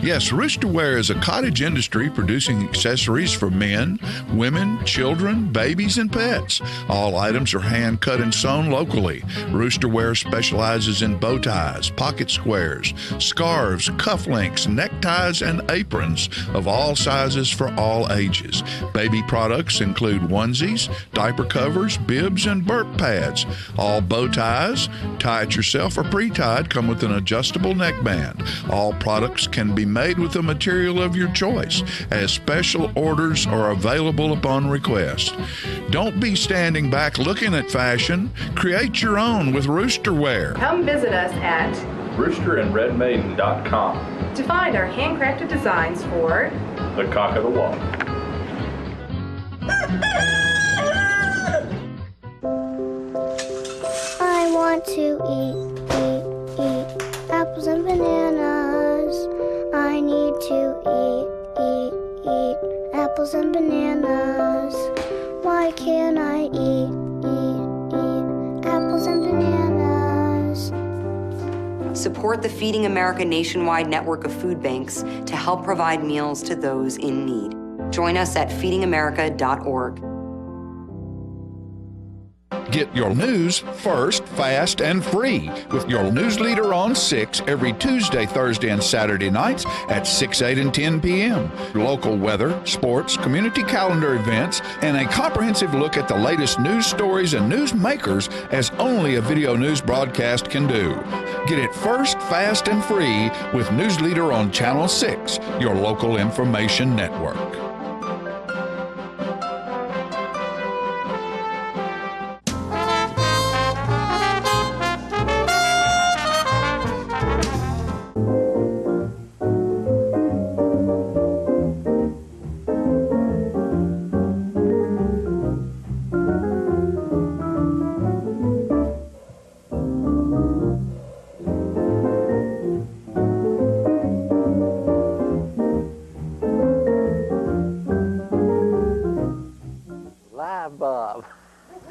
Yes, Roosterwear is a cottage industry producing accessories for men, women, children, babies, and pets. All items are hand cut and sewn locally. Roosterwear specializes in bow ties, pocket squares, scarves, cufflinks, neckties, and aprons of all sizes for all ages. Baby products include onesies, diaper covers, bibs, and burp pads. All bow ties, tie it yourself or pre-tied, come with an adjustable neckband. All products can be made with the material of your choice, as special orders are available upon request. Don't be standing back looking at fashion. Create your own with Roosterwear. Come visit us at roosterandredmaiden.com to find our handcrafted designs for the cock of the walk. I want to eat apples and bananas. I need to eat apples and bananas. Why can't I eat apples and bananas? Support the Feeding America nationwide network of food banks to help provide meals to those in need. Join us at feedingamerica.org. Get your news first, fast, and free with your news leader on 6 every Tuesday, Thursday, and Saturday nights at 6, 8, and 10 p.m. Local weather, sports, community calendar events, and a comprehensive look at the latest news stories and news makers as only a video news broadcast can do. Get it first, fast, and free with News Leader on Channel 6, your local information network.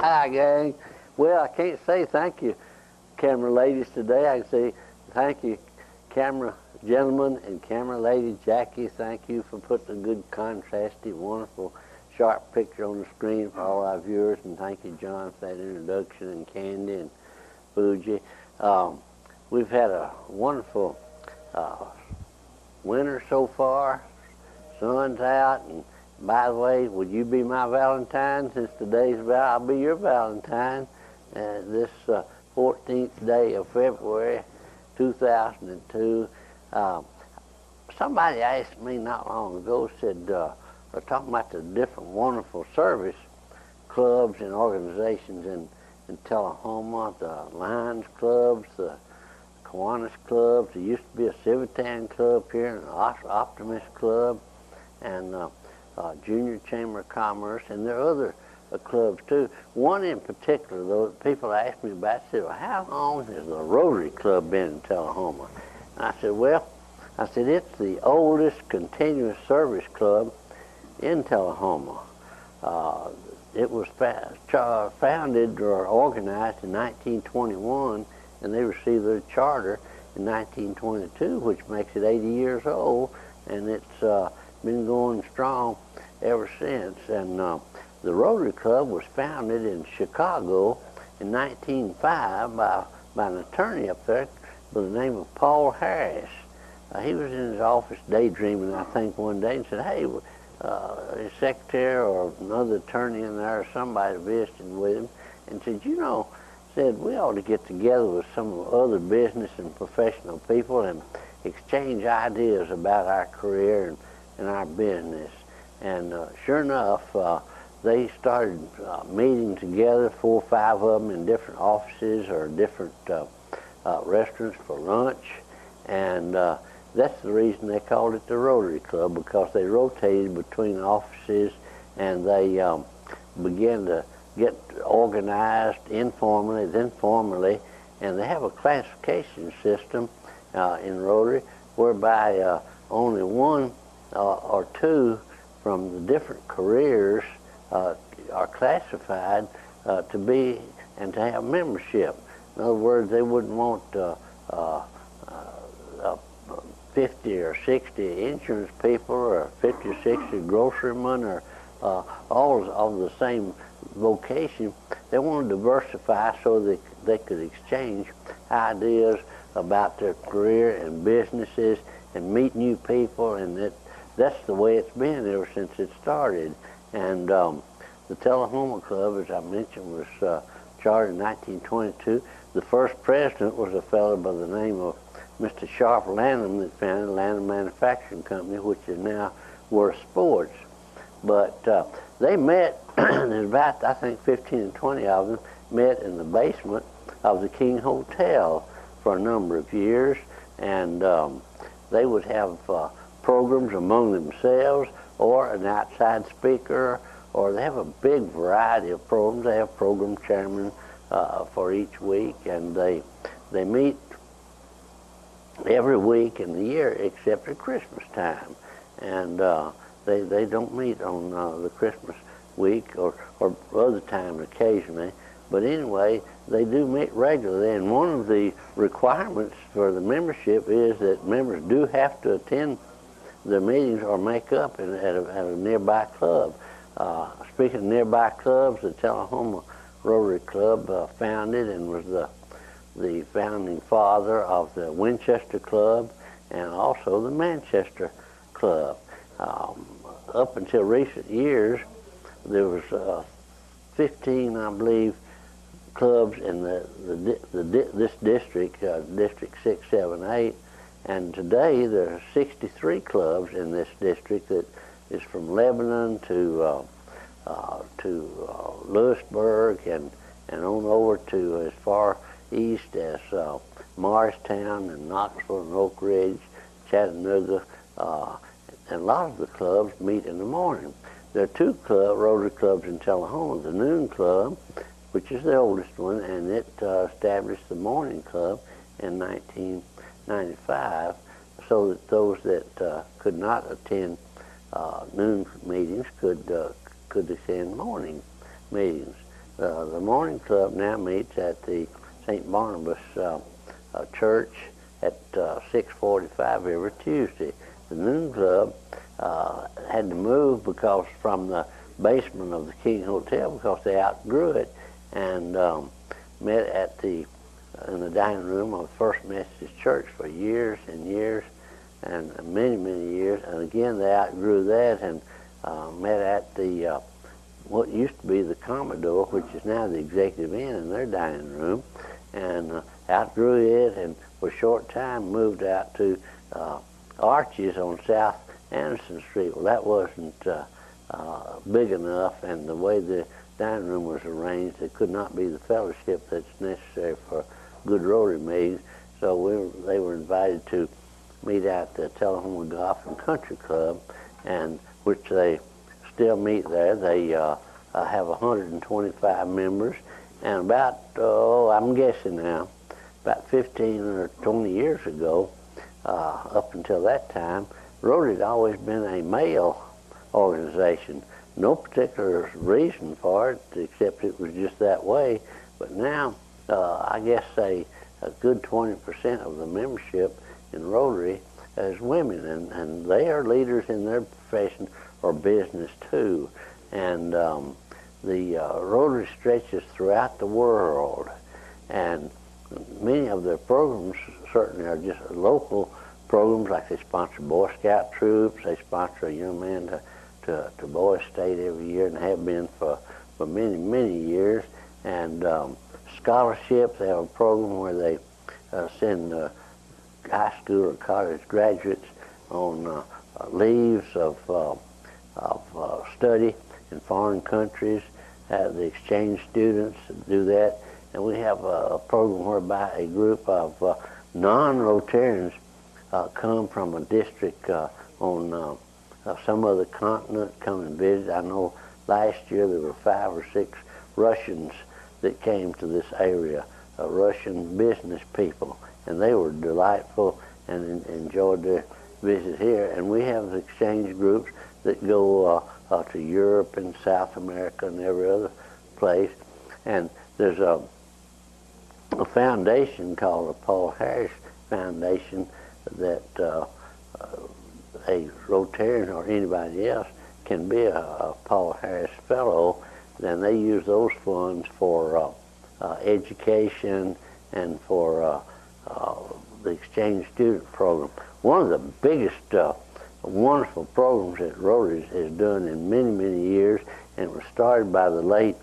Hi, gang. Well, I can't say thank you, camera ladies, today. I can say thank you, camera gentleman and camera lady Jackie. Thank you for putting a good, contrasty, wonderful, sharp picture on the screen for all our viewers. And thank you, John, for that introduction, and Candy and Fuji. We've had a wonderful winter so far. Sun's out, and by the way, would you be my Valentine? Since today's I'll be your Valentine. This 14th day of February, 2002. Somebody asked me not long ago, said, we're talking about the different wonderful service clubs and organizations in Tullahoma, the Lions clubs, the Kiwanis clubs. There used to be a Civitan club here, and an Optimist club, and Junior Chamber of Commerce, and there are other clubs too. One in particular, though, people ask me about, said, well, how long has the Rotary Club been in Tullahoma? And I said, well, it's the oldest continuous service club in Tullahoma. It was founded or organized in 1921, and they received their charter in 1922, which makes it 80 years old, and it's been going strong ever since. And the Rotary Club was founded in Chicago in 1905 by an attorney up there by the name of Paul Harris. He was in his office daydreaming, I think, one day, and said, hey, his secretary or another attorney in there or somebody visited with him, and said, you know, said we ought to get together with some other business and professional people and exchange ideas about our career and our business. And sure enough, they started meeting together, 4 or 5 of them in different offices or different restaurants for lunch. And that's the reason they called it the Rotary Club, because they rotated between offices and they began to get organized informally, then formally. And they have a classification system in Rotary whereby only one or two from the different careers are classified to be and to have membership. In other words, they wouldn't want 50 or 60 insurance people or 50 or 60 grocerymen or all of the same vocation. They want to diversify so that they could exchange ideas about their career and businesses and meet new people, and that's the way it's been ever since it started. And the Tullahoma Club, as I mentioned, was chartered in 1922. The first president was a fellow by the name of Mr. Sharp Lanham that founded Lanham Manufacturing Company, which is now Worth Sports. But they met, and about, I think, 15 and 20 of them met in the basement of the King Hotel for a number of years, and they would have programs among themselves or an outside speaker, or they have a big variety of programs. They have program chairmen for each week, and they meet every week in the year except at Christmas time. And they don't meet on the Christmas week or other time occasionally. But anyway, they do meet regularly, and one of the requirements for the membership is that members do have to attend their meetings or make up at a nearby club. Speaking of nearby clubs, the Tullahoma Rotary Club founded and was the founding father of the Winchester Club and also the Manchester Club. Up until recent years, there was 15, I believe, clubs in this district, District 6, 7, 8, and today there are 63 clubs in this district that is from Lebanon to Lewisburg and on over to as far east as Morristown and Knoxville and Oak Ridge, Chattanooga, and a lot of the clubs meet in the morning. There are 2 Rotary clubs in Tullahoma, the Noon Club, which is the oldest one, and it established the Morning Club in 1995, so that those that could not attend noon meetings could attend morning meetings. The Morning Club now meets at the St. Barnabas Church at 6:45 every Tuesday. The Noon Club had to move because from the basement of the King Hotel because they outgrew it, and met at in the dining room of First Methodist Church for years and years, and many years. And again, they outgrew that and met at the what used to be the Commodore, which is now the Executive Inn, in their dining room, and outgrew it, and for a short time moved out to Archie's on South Anderson Street. Well, that wasn't big enough, and the way the dining room was arranged, it could not be the fellowship that's necessary for good Rotary meetings. So they were invited to meet at the Tullahoma Golf and Country Club, and which they still meet there. They have 125 members, and about, I'm guessing now, about 15 or 20 years ago, up until that time, Rotary had always been a male organization. No particular reason for it, except it was just that way. But now, I guess a good 20% of the membership in Rotary is women, and they are leaders in their profession or business too. And the Rotary stretches throughout the world, and many of their programs certainly are just local programs, like they sponsor Boy Scout troops, they sponsor a young man to Boy State every year, and have been for many years. And scholarships, they have a program where they send high school or college graduates on leaves of study in foreign countries. The exchange students do that. And we have a program whereby a group of non-Rotarians come from a district on some other continent, come and visit. I know last year there were 5 or 6 Russians that came to this area, Russian business people, and they were delightful and enjoyed their visit here. And we have exchange groups that go to Europe and South America and every other place. And there's a foundation called the Paul Harris Foundation that a Rotarian or anybody else can be a Paul Harris Fellow. Then they use those funds for education and for the exchange student program. One of the biggest wonderful programs that Rotary has done in many years, and it was started by the late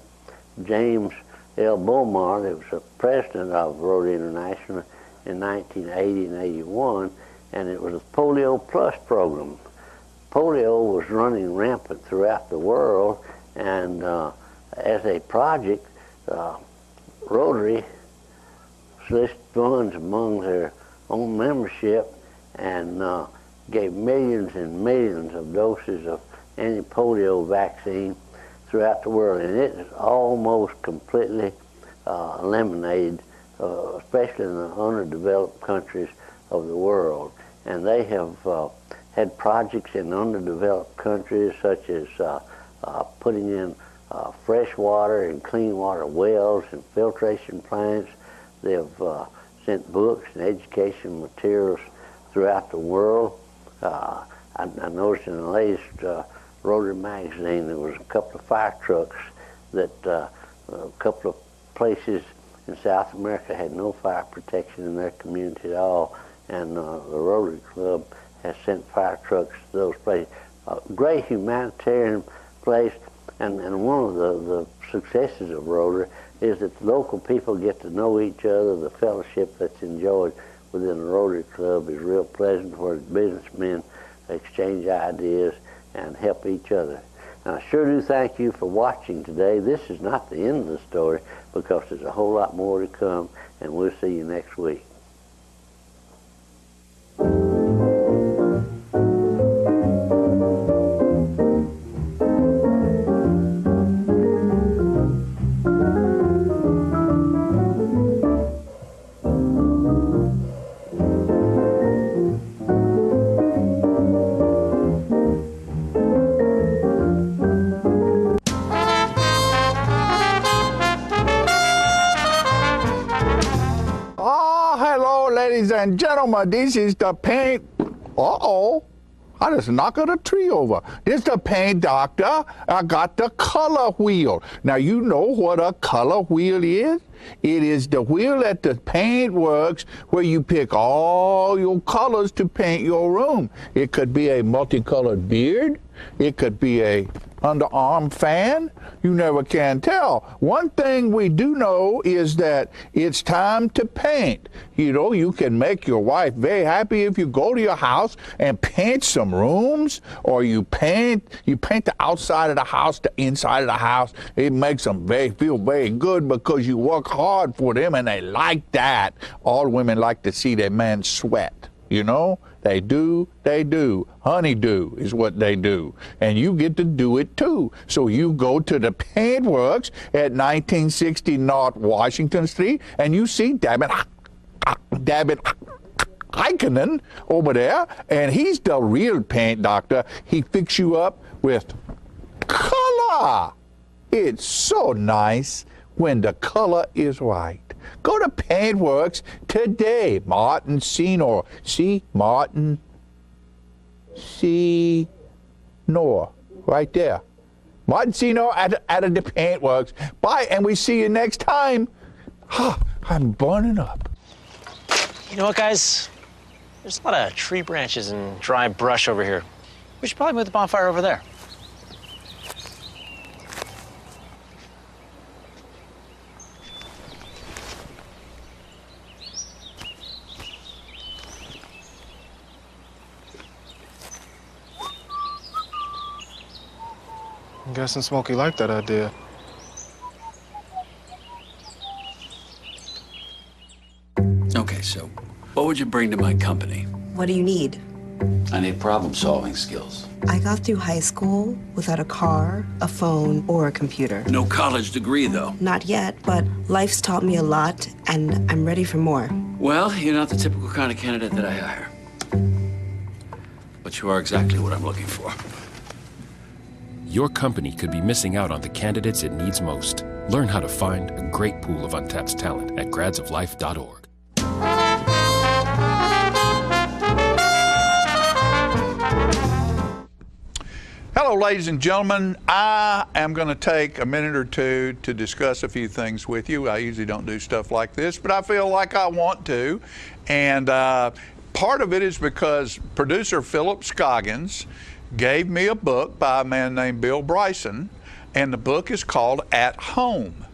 James L. Bullmar, that was the president of Rotary International in 1980 and 81, and it was a Polio Plus program. Polio was running rampant throughout the world, and as a project, Rotary solicited funds among their own membership and gave millions and millions of doses of anti-polio vaccine throughout the world, and it is almost completely eliminated, especially in the underdeveloped countries of the world. And they have had projects in underdeveloped countries, such as putting in fresh water and clean water wells and filtration plants. They have sent books and education materials throughout the world. I noticed in the latest Rotary magazine there was a couple of fire trucks that a couple of places in South America had no fire protection in their community at all, and the Rotary Club has sent fire trucks to those places. A great humanitarian place, and one of the successes of Rotary is that the local people get to know each other. The fellowship that's enjoyed within the Rotary Club is real pleasant, where businessmen exchange ideas and help each other. And I sure do thank you for watching today. This is not the end of the story, because there's a whole lot more to come, and we'll see you next week. and gentlemen, this is the paint. Uh-oh. I just knocked a tree over. This is the paint doctor. I got the color wheel. Now, you know what a color wheel is? It is the wheel at the paint works where you pick all your colors to paint your room. It could be a multicolored beard. It could be a underarm fan. You never can tell. One thing we do know is that it's time to paint. You know, you can make your wife very happy if you go to your house and paint some rooms, or you paint the outside of the house, the inside of the house. It makes them feel very good because you work hard for them and they like that. All women like to see their man sweat, you know? They do. Honeydew is what they do. And you get to do it too. So you go to the paint works at 1960 North Washington Street and you see David Heikkinen over there, and he's the real paint doctor. He fixes you up with color. It's so nice when the color is right. Go to Paintworks today. Martin Senor. See? Martin Senor. Right there. Martin Senor at the Paintworks. Bye, and we see you next time. I'm burning up. You know what, guys? There's a lot of tree branches and dry brush over here. We should probably move the bonfire over there. I'm guessing Smokey liked that idea. Okay, so what would you bring to my company? What do you need? I need problem-solving skills. I got through high school without a car, a phone, or a computer. No college degree, though. Not yet, but life's taught me a lot, and I'm ready for more. Well, you're not the typical kind of candidate that I hire. But you are exactly what I'm looking for. Your company could be missing out on the candidates it needs most. Learn how to find a great pool of untapped talent at gradsoflife.org. Hello, ladies and gentlemen. I am going to take a minute or two to discuss a few things with you. I usually don't do stuff like this, but I feel like I want to. And part of it is because producer Philip Scoggins gave me a book by a man named Bill Bryson, and the book is called At Home.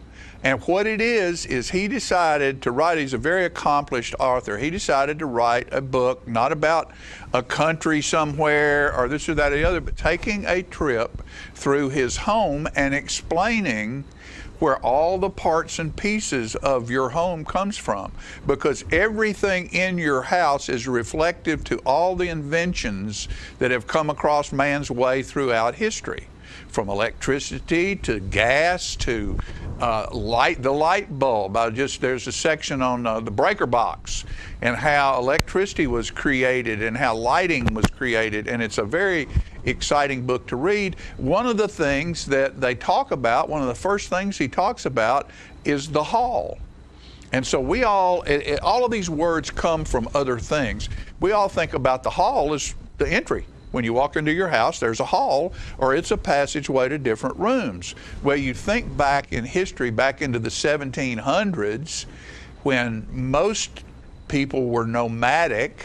And what it is he decided to write, he's a very accomplished author, he decided to write a book not about a country somewhere or this or that or the other, but taking a trip through his home and explaining where all the parts and pieces of your home comes from, because everything in your house is reflective to all the inventions that have come across man's way throughout history, from electricity to gas to the light bulb. There's a section on the breaker box and how electricity was created and how lighting was created, and it's a very exciting book to read. One of the things that they talk about, one of the first things he talks about, is the hall. And so we all of these words come from other things. We all think about the hall as the entry. When you walk into your house, there's a hall, or it's a passageway to different rooms. Well, you think back in history, back into the 1700s, when most people were nomadic,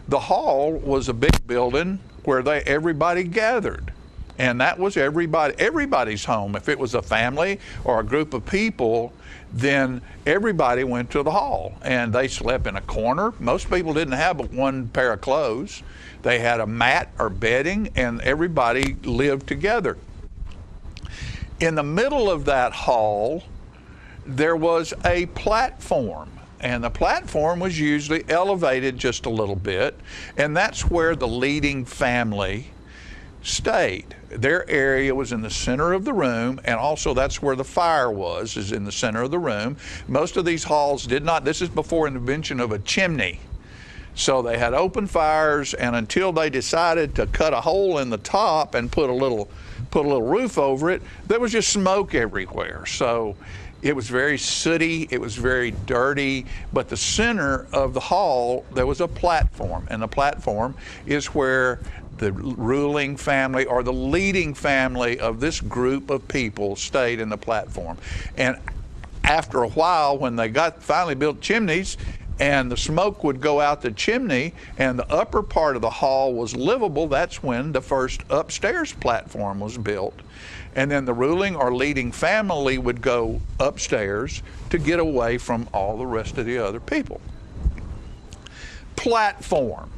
the hall was a big building where everybody gathered. And that was everybody's home. If it was a family or a group of people, then everybody went to the hall and they slept in a corner. Most people didn't have one pair of clothes. They had a mat or bedding, and everybody lived together. In the middle of that hall, there was a platform, and the platform was usually elevated just a little bit, and that's where the leading family stayed. Their area was in the center of the room, and also that's where the fire is in the center of the room. Most of these halls did not, this is before the invention of a chimney. So they had open fires, and until they decided to cut a hole in the top and put a little roof over it, there was just smoke everywhere. So It was very sooty, it was very dirty, but the center of the hall, there was a platform, and the platform is where the ruling family or the leading family of this group of people stayed in the platform. And after a while, when they finally built chimneys, and the smoke would go out the chimney and the upper part of the hall was livable, that's when the first upstairs platform was built. And then the ruling or leading family would go upstairs to get away from all the rest of the other people. Platform.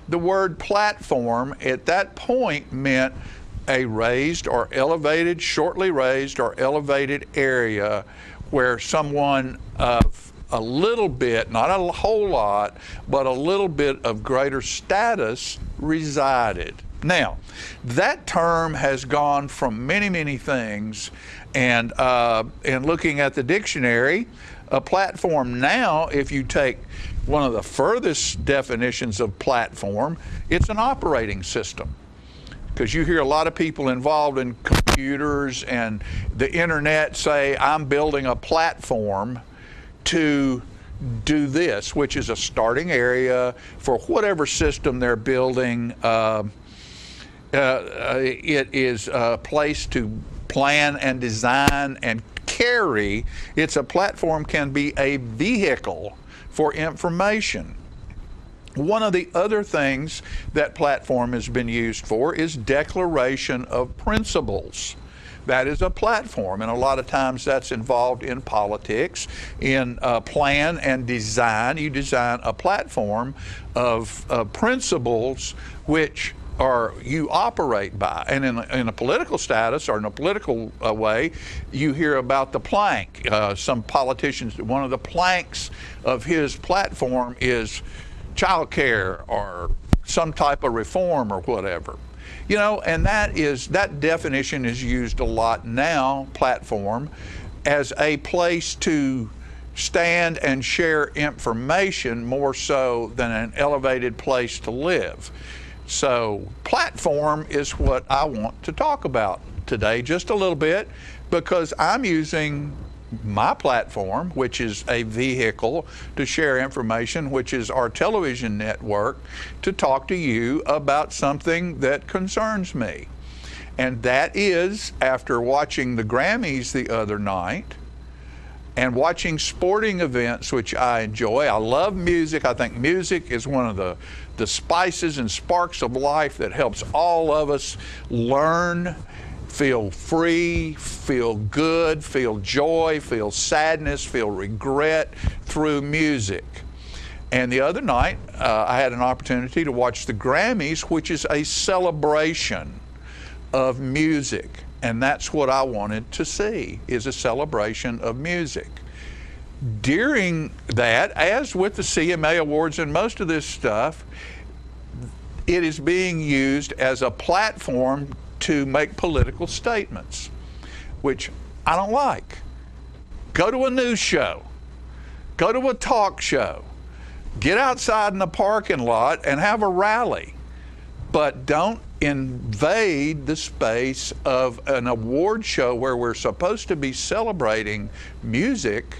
The word platform at that point meant a raised or elevated, shortly raised or elevated area where someone of a little bit, not a whole lot, but a little bit of greater status resided. Now, that term has gone from many, many things, and looking at the dictionary, a platform now, if you take one of the furthest definitions of platform, it's an operating system. Because you hear a lot of people involved in computers and the internet say, I'm building a platform to do this, which is a starting area for whatever system they're building. It is a place to plan and design and carry. It's a platform, can be a vehicle for information. One of the other things that platform has been used for is declaration of principles. That is a platform, and a lot of times that's involved in politics, in plan and design. You design a platform of principles which you operate by. And in a political status or in a political way, you hear about the plank. Some politicians, one of the planks of his platform is child care or some type of reform or whatever. You know, and that definition is used a lot now, platform, as a place to stand and share information more so than an elevated place to live. So platform is what I want to talk about today just a little bit, because I'm using my platform, which is a vehicle to share information, which is our television network, to talk to you about something that concerns me. And that is, after watching the Grammys the other night and watching sporting events, which I enjoy. I love music. I think music is one of the spices and sparks of life that helps all of us learn, feel free, feel good, feel joy, feel sadness, feel regret through music. And the other night, I had an opportunity to watch the Grammys, which is a celebration of music. And that's what I wanted to see, is a celebration of music. During that, as with the CMA Awards and most of this stuff, it is being used as a platform to make political statements, which I don't like. Go to a news show, go to a talk show, get outside in the parking lot and have a rally, but don't invade the space of an award show where we're supposed to be celebrating music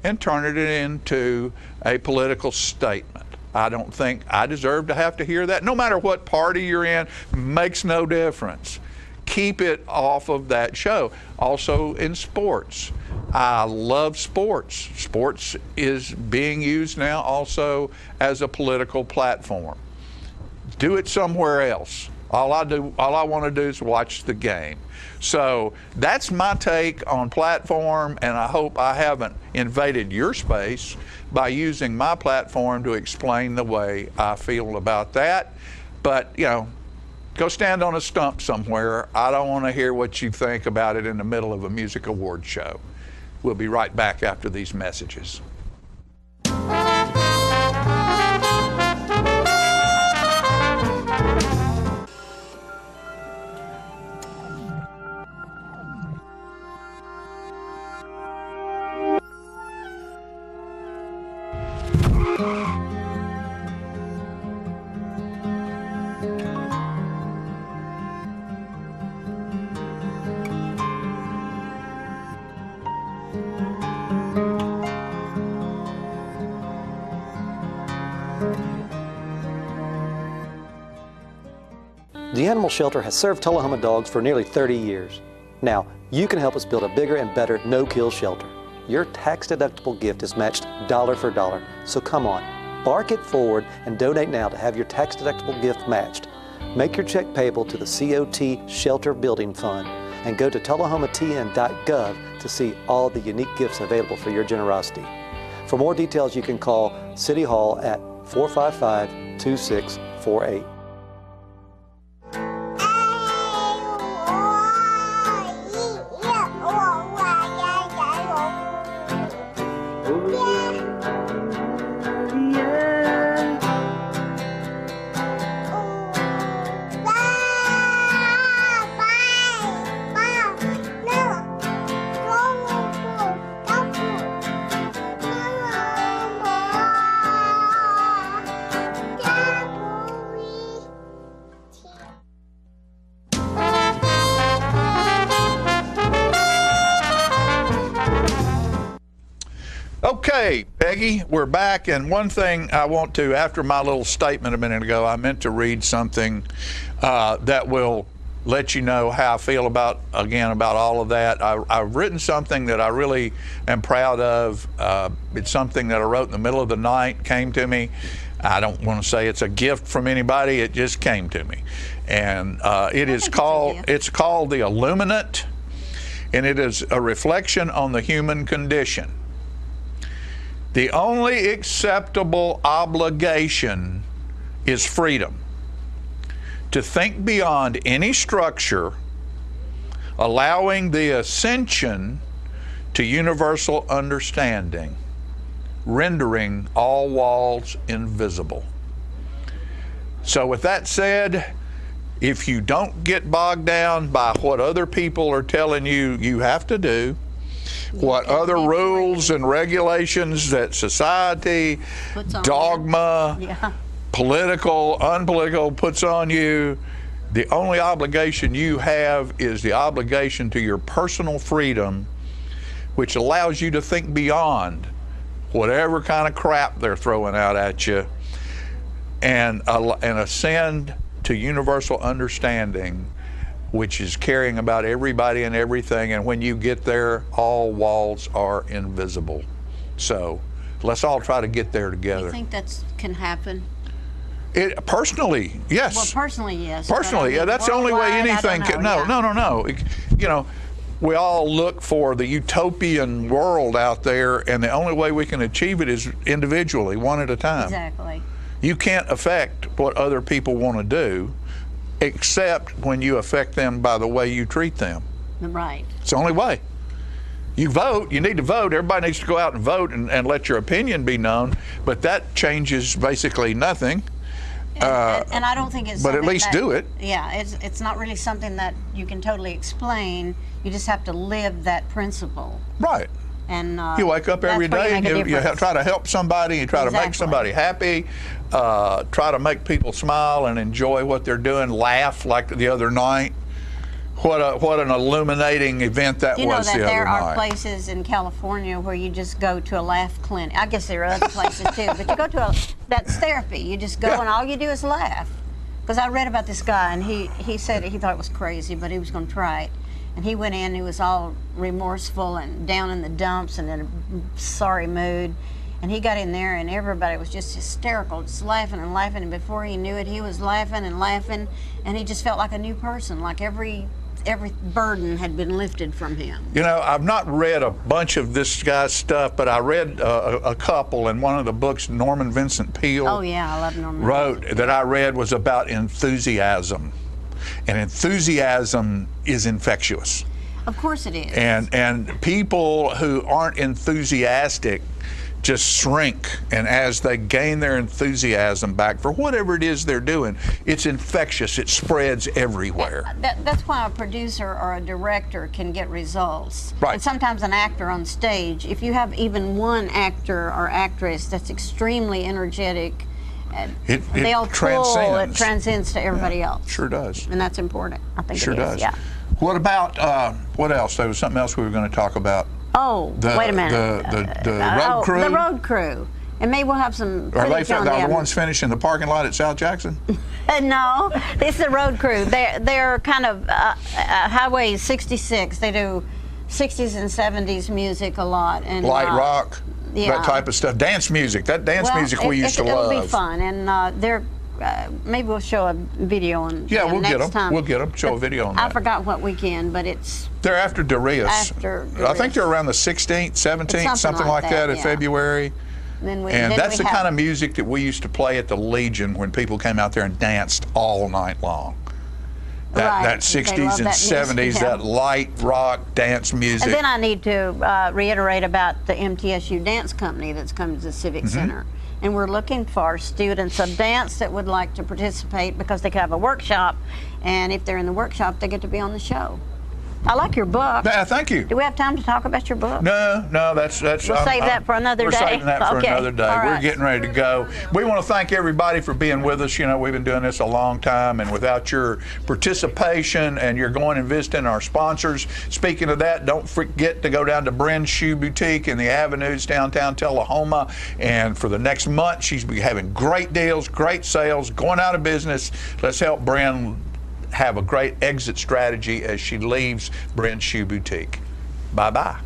and turn it into a political statement. I don't think I deserve to have to hear that. No matter what party you're in, makes no difference. Keep it off of that show. Also in sports. I love sports. Sports is being used now also as a political platform. Do it somewhere else. All I want to do is watch the game. So that's my take on platform, and I hope I haven't invaded your space by using my platform to explain the way I feel about that. But, you know, go stand on a stump somewhere. I don't want to hear what you think about it in the middle of a music award show. We'll be right back after these messages. The animal shelter has served Tullahoma dogs for nearly 30 years. Now, you can help us build a bigger and better no-kill shelter. Your tax-deductible gift is matched dollar for dollar, so come on, bark it forward and donate now to have your tax-deductible gift matched. Make your check payable to the COT Shelter Building Fund and go to tullahomatn.gov to see all the unique gifts available for your generosity. For more details, you can call City Hall at 455-2648. Okay, Peggy, we're back, and one thing I want to, after my little statement a minute ago, I meant to read something that will let you know how I feel about all of that. I've written something that I really am proud of. It's something that I wrote in the middle of the night, came to me. I don't want to say it's a gift from anybody, it just came to me. And it's called The Illuminate, and it is a reflection on the human condition. The only acceptable obligation is freedom to think beyond any structure, allowing the ascension to universal understanding, rendering all walls invisible. So with that said, if you don't get bogged down by what other people are telling you you have to do, what other rules and regulations that society, dogma, political, unpolitical puts on you, the only obligation you have is the obligation to your personal freedom, which allows you to think beyond whatever kind of crap they're throwing out at you and ascend to universal understanding, which is caring about everybody and everything, and when you get there, all walls are invisible. So let's all try to get there together. You think that can happen? Personally, yes. Well, personally, yes. Personally, yeah, that's the only way anything can. No. You know, we all look for the utopian world out there, and the only way we can achieve it is individually, one at a time. Exactly. You can't affect what other people want to do, except when you affect them by the way you treat them. Right. It's the only way. You vote, you need to vote, everybody needs to go out and vote and let your opinion be known, but that changes basically nothing. And I don't think it's but at least do it. Yeah, it's not really something that you can totally explain. You just have to live that principle. Right. And you wake up every day and you try to help somebody, you try to make somebody happy, try to make people smile and enjoy what they're doing, laugh like the other night. What an illuminating event that was the other night. You know that there are places in California where you just go to a laugh clinic. I guess there are other places too, but you go to that's therapy. You just go and all you do is laugh. Because I read about this guy and he said he thought it was crazy, but he was going to try it. And he went in, he was all remorseful and down in the dumps and in a sorry mood. And he got in there and everybody was just hysterical, just laughing and laughing. And before he knew it, he was laughing and laughing. And he just felt like a new person, like every burden had been lifted from him. You know, I've not read a bunch of this guy's stuff, but I read a couple, and one of the books Norman Vincent Peale I love Norman wrote that I read was about enthusiasm. And enthusiasm is infectious. Of course it is. And people who aren't enthusiastic just shrink, and as they gain their enthusiasm back for whatever it is they're doing, it's infectious. It spreads everywhere. That's why a producer or a director can get results. Right. And sometimes an actor on stage, if you have even one actor or actress that's extremely energetic, it transcends to everybody else. Sure does. And that's important. I think sure it is. Does. Yeah. What about, what else? There was something else we were going to talk about. Oh, wait a minute. The road crew. The road crew. And maybe we'll have some Are they footage on the them. ones finishing the parking lot at South Jackson? No, this is the road crew. They're kind of Highway 66. They do 60s and 70s music a lot. And Light rock, yeah. that type of stuff. Dance music. That dance music we used to love. It'll be fun. And they're maybe we'll show a video on Yeah, we'll next get them. time. We'll get them. Show a video on that. I forgot what weekend, but it's... They're after Darius. After I think they're around the 16th, 17th, something like that in yeah. February. Then That's the kind of music that we used to play at the Legion when people came out there and danced all night long. That 60s and 70s, that light rock dance music. And then I need to reiterate about the MTSU Dance Company that's coming to the Civic Center. And we're looking for students of dance that would like to participate because they could have a workshop. And if they're in the workshop, they get to be on the show. I like your book. Yeah, thank you. Do we have time to talk about your book? No, that's. We'll save that for another day. We're saving that for Okay. another day. All We're right. getting ready to go. We want to thank everybody for being with us. You know, we've been doing this a long time, and without your participation and you're going and visiting our sponsors. Speaking of that, don't forget to go down to Bren's Shoe Boutique in the Avenues, downtown Tullahoma. And for the next month, she's be having great deals, great sales, going out of business. Let's help Bren have a great exit strategy as she leaves Bren's Shoe Boutique. Bye-bye.